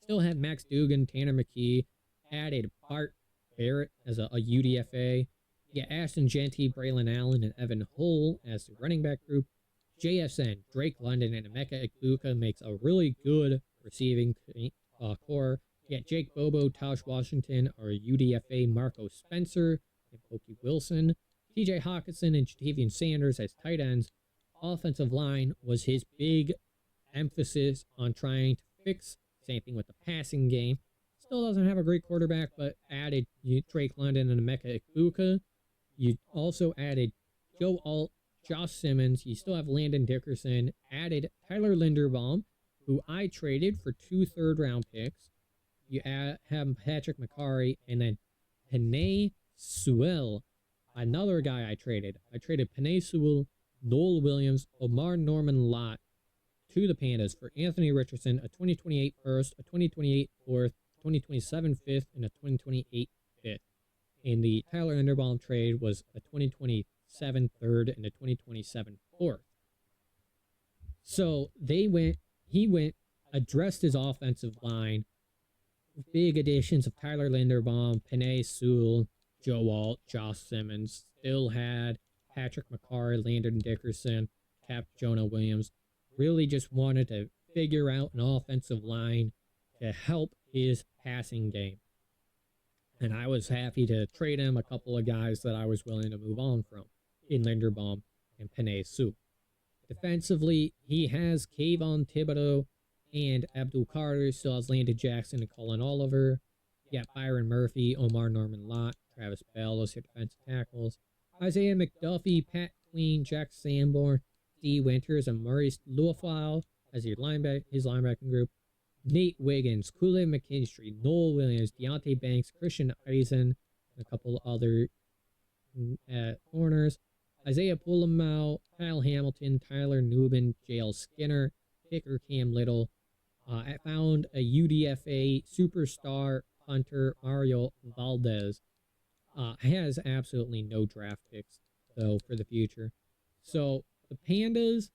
Still have Max Dugan, Tanner McKee, added Bart Barrett as a UDFA. You got Ashton Genty, Braylon Allen, and Evan Hull as the running back group. JSN, Drake London, and Emeka Ikbuka makes a really good receiving core. You got Jake Bobo, Tosh Washington, or UDFA Marco Spencer, and Pokey Wilson. TJ Hawkinson and Jatavian Sanders as tight ends. Offensive line was his big emphasis on trying to fix. Same thing with the passing game. Still doesn't have a great quarterback, but added Drake London and Emeka Ikbuka. You also added Joe Alt, Josh Simmons. You still have Landon Dickerson. Added Tyler Linderbaum, who I traded for 2 third-round picks. You have Patrick McCarry, and then Penei Sewell, another guy I traded. I traded Penei Sewell, Noel Williams, Omar Norman Lott to the Pandas for Anthony Richardson, a 2028 first, a 2028 fourth, 2027 fifth, and a 2028 fifth. And the Tyler Linderbaum trade was a 2027 third and a 2027 fourth. So he went, addressed his offensive line. Big additions of Tyler Linderbaum, Penei Sewell, Joe Alt, Josh Simmons. Still had Patrick McCarry, Landon Dickerson, Cap Jonah Williams. Really just wanted to figure out an offensive line to help his passing game. And I was happy to trade him a couple of guys that I was willing to move on from in Linderbaum and Penei Sewell. Defensively, he has Kayvon Thibodeau and Abdul Carter. Still has Landon Jackson and Colin Oliver. You got Byron Murphy, Omar Norman Lott, Travis Bell, those your defensive tackles. Isaiah McDuffie, Pat Queen, Jack Sanborn, D. Winters, and Maurice Luafile as his linebacking group. Nate Wiggins, Kool-Aid McKinstry, Noel Williams, Deontay Banks, Christian Eisen, and a couple other corners. Isaiah Pulamau, Kyle Hamilton, Tyler Newman, Jael Skinner, kicker Cam Little. I found a UDFA superstar punter, Mario Valdez. Has absolutely no draft picks, though, for the future. So, the Pandas,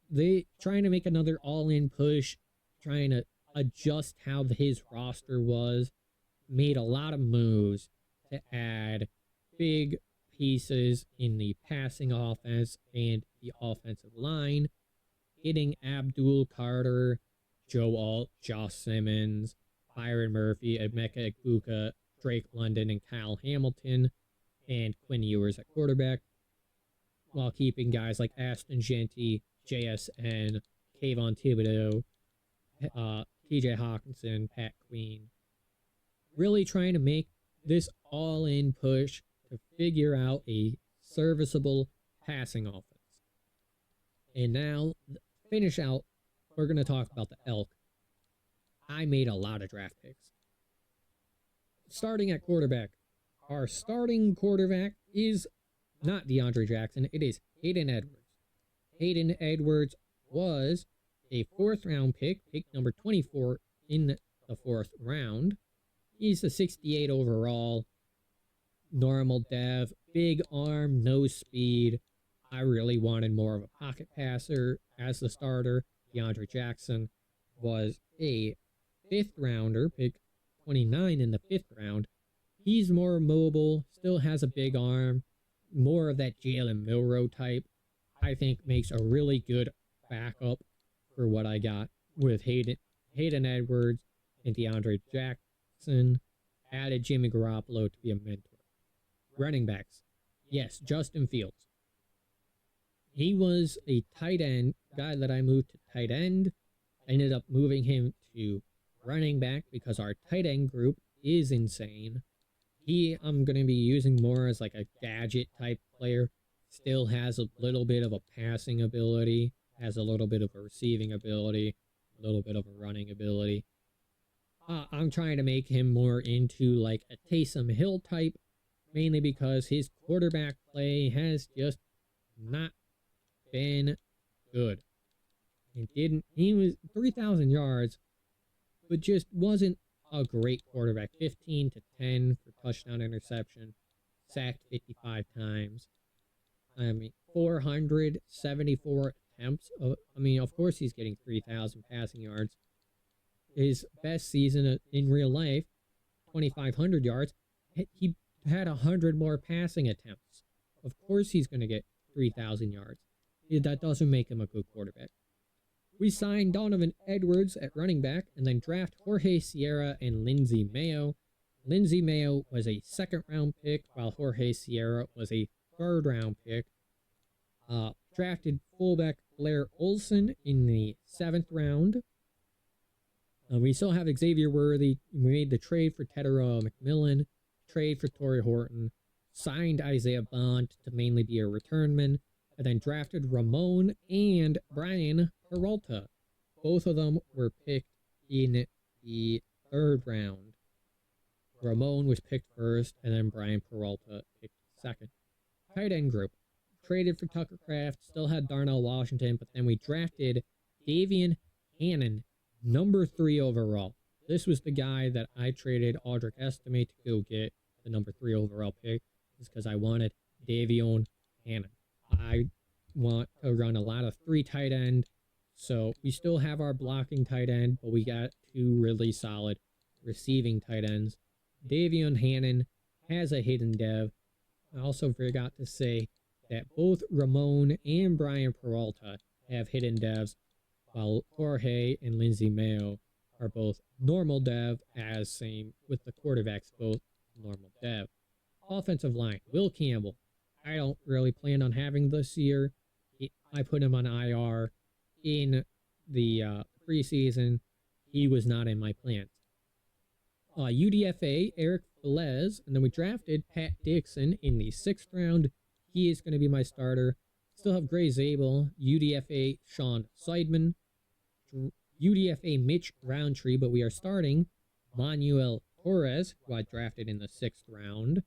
they trying to make another all-in push, trying to adjust how his roster was, made a lot of moves to add big pieces in the passing offense and the offensive line, getting Abdul Carter, Joe Alt, Josh Simmons, Byron Murphy, Emeka Egbuka, Drake London, and Kyle Hamilton, and Quinn Ewers at quarterback, while keeping guys like Aston Genty, JSN, Kayvon Thibodeau, TJ Hawkinson, Pat Queen. Really trying to make this all-in push to figure out a serviceable passing offense. And now, finish out, we're going to talk about the Elk. I made a lot of draft picks. Starting at quarterback. Our starting quarterback is not DeAndre Jackson. It is Hayden Edwards. Hayden Edwards was a 4th round pick number 24 in the 4th round. He's a 68 overall. Normal dev, big arm, no speed. I really wanted more of a pocket passer as the starter. DeAndre Jackson was a 5th rounder, pick 29 in the 5th round. He's more mobile, still has a big arm, more of that Jalen Milroe type. I think makes a really good backup for what I got with Hayden Edwards and DeAndre Jackson. Added Jimmy Garoppolo to be a mentor. Running backs. Yes, Justin Fields. He was a tight end guy that I moved to tight end. I ended up moving him to running back because our tight end group is insane. I'm going to be using more as like a gadget type player. Still has a little bit of a passing ability, has a little bit of a receiving ability, a little bit of a running ability. I'm trying to make him more into like a Taysom Hill type, mainly because his quarterback play has just not been good. He was 3,000 yards, but just wasn't a great quarterback. 15 to 10 for touchdown interception, sacked 55 times. 474 attempts. Of course he's getting 3,000 passing yards. His best season in real life, 2,500 yards. He had 100 more passing attempts. Of course he's going to get 3,000 yards. That doesn't make him a good quarterback. We signed Donovan Edwards at running back and then draft Jorge Sierra and Lindsey Mayo. Lindsey Mayo was a 2nd round pick while Jorge Sierra was a 3rd round pick. Drafted fullback Blair Olson in the 7th round. We still have Xavier Worthy. We made the trade for Tedero McMillan, trade for Torrey Horton, signed Isaiah Bond to mainly be a returnman, and then drafted Ramon and Brian Peralta. Both of them were picked in the 3rd round. Ramon was picked 1st, and then Brian Peralta picked 2nd. Tight end group. Traded for Tucker Kraft, still had Darnell Washington, but then we drafted Davian Hannon, number 3 overall. This was the guy that I traded Audric Estimate to go get the number 3 overall pick, just because I wanted Davion Hannon. I want to run a lot of 3 tight end, so we still have our blocking tight end, but we got 2 really solid receiving tight ends. Davion Hannon has a hidden dev. I also forgot to say that both Ramon and Brian Peralta have hidden devs, while Jorge and Lindsey Mayo are both normal dev, as same with the quarterbacks, both normal dev. Offensive line, Will Campbell. I don't really plan on having this year. I put him on IR in the preseason. He was not in my plans. UDFA, Eric Velez, and then we drafted Pat Dixon in the 6th round. He is going to be my starter. Still have Gray Zabel, UDFA Sean Seidman, UDFA Mitch Roundtree, but we are starting Manuel Torres, who I drafted in the 6th round.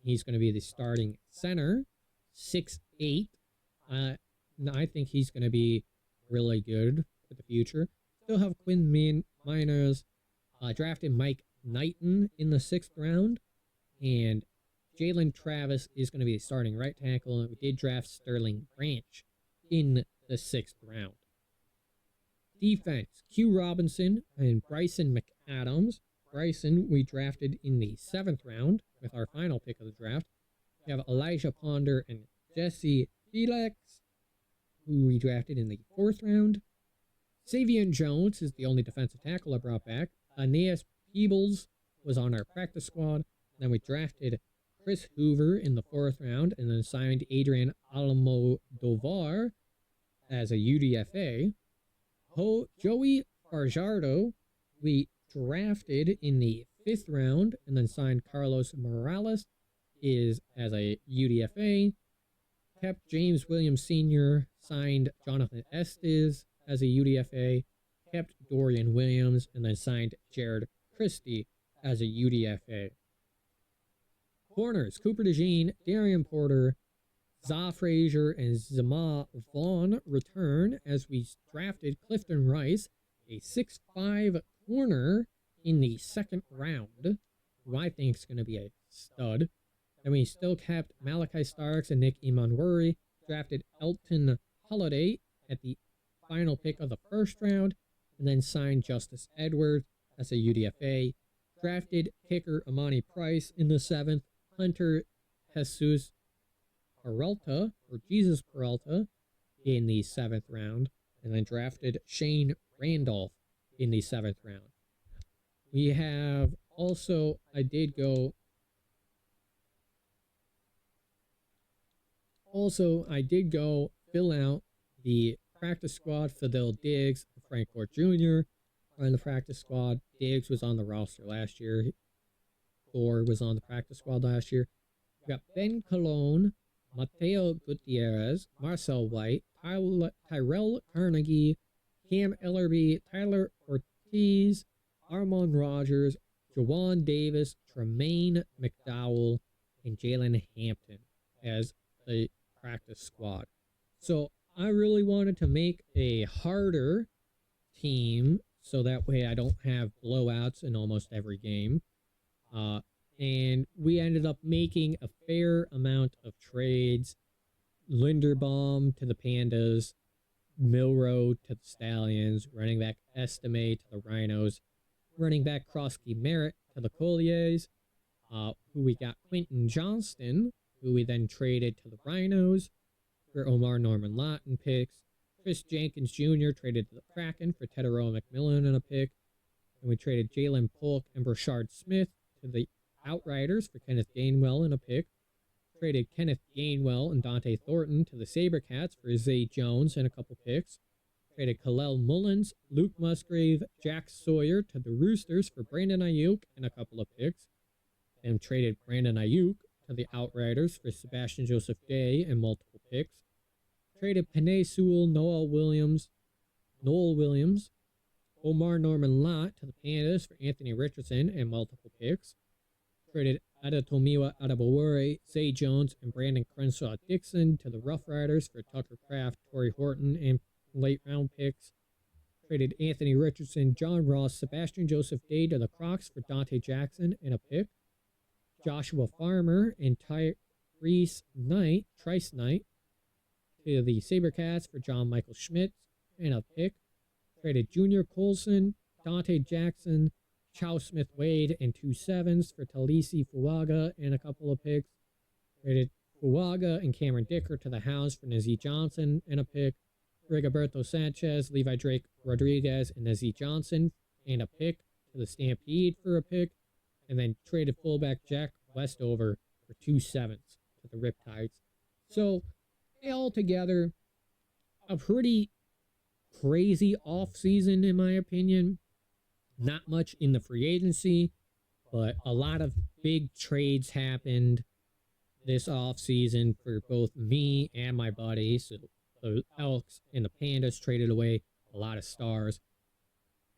He's going to be the starting center, 6'8". I think he's going to be really good for the future. Still have Quinn Miners, drafted Mike Knighton in the 6th round, and Jalen Travis is going to be the starting right tackle, and we did draft Sterling Branch in the 6th round. Defense, Q Robinson and Bryson McAdams. Bryson we drafted in the 7th round with our final pick of the draft. We have Elijah Ponder and Jesse Felix, who we drafted in the 4th round. Savion Jones is the only defensive tackle I brought back. Aeneas Peebles was on our practice squad. Then we drafted Chris Hoover in the 4th round and then signed Adrian Almodovar as a UDFA. Joey Farjardo we drafted in the 5th round and then signed Carlos Morales as a UDFA. Kept James Williams Sr., signed Jonathan Estes as a UDFA. Kept Dorian Williams and then signed Jared Christie as a UDFA. Corners, Cooper DeJean, Darian Porter, Za Frazier, and Zama Vaughn return as we drafted Clifton Rice, a 6'5" corner in the 2nd round, who I think is going to be a stud. Then we still kept Malachi Starks and Nick Imanwuri, drafted Elton Holiday at the final pick of the 1st round, and then signed Justice Edwards as a UDFA. Drafted kicker Amani Price in the 7th, Hunter Jesus Peralta in the 7th round, and then drafted Shane Randolph in the 7th round. We have also, I did go fill out the practice squad. Fidel Diggs, Frank Gore Jr. are in the practice squad. Diggs was on the roster last year. Gore was on the practice squad last year. We got Ben Colon, Mateo Gutierrez, Marcel White, Tyrell Carnegie, Cam Ellerby, Tyler Ortiz, Armand Rogers, Jawan Davis, Tremaine McDowell, and Jalen Hampton as the practice squad. So I really wanted to make a harder team so that way I don't have blowouts in almost every game. And we ended up making a fair amount of trades. Linderbaum to the Pandas, Milrow to the Stallions, running back Estimate to the Rhinos, running back Krosky Merritt to the Colliers, who we got Quentin Johnston, who we then traded to the Rhinos for Omar Norman Lawton picks. Chris Jenkins Jr. traded to the Kraken for Tedero McMillan and a pick. And we traded Jalen Polk and Brashard Smith to the Outriders for Kenneth Gainwell and a pick. Traded Kenneth Gainwell and Dante Thornton to the Sabercats for Zay Jones and a couple picks. Traded Kalel Mullins, Luke Musgrave, Jack Sawyer to the Roosters for Brandon Ayuk and a couple of picks. And traded Brandon Ayuk to the Outriders for Sebastian Joseph Day and multiple picks. Traded Panay Sewell, Noel Williams, Omar Norman Lott to the Pandas for Anthony Richardson and multiple picks. Traded Adetomiwa Adebawore, Zay Jones, and Brandon Crenshaw Dixon to the Rough Riders for Tucker Kraft, Torrey Horton, and late round picks. Traded Anthony Richardson, John Ross, Sebastian Joseph Day to the Crocs for Dante Jackson and a pick. Joshua Farmer and Trice Knight to the Sabercats for John Michael Schmidt and a pick. Traded Junior Colson, Dante Jackson, Chow Smith Wade, and 2 7s for Talisi Fuaga and a couple of picks. Traded Fuaga and Cameron Dicker to the Hounds for Nazee Johnson and a pick. Rigoberto Sanchez, Levi Drake Rodriguez, and Nazee Johnson and a pick to the Stampede for a pick. And then traded fullback Jack Westover for 2 7s to the Riptides. So, altogether, a pretty crazy offseason in my opinion. Not much in the free agency, but a lot of big trades happened. this off season for both me and my buddies. So the Elks and the Pandas traded away a lot of stars.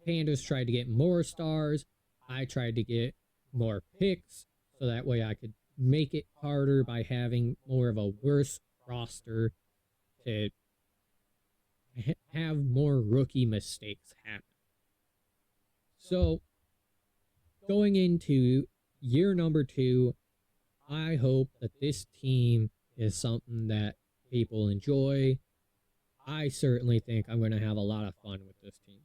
Pandas tried to get more stars. I tried to get more picks so that way I could make it harder by having more of a worse roster to have more rookie mistakes happen. So, going into year number 2, I hope that this team is something that people enjoy. I certainly think I'm going to have a lot of fun with this team.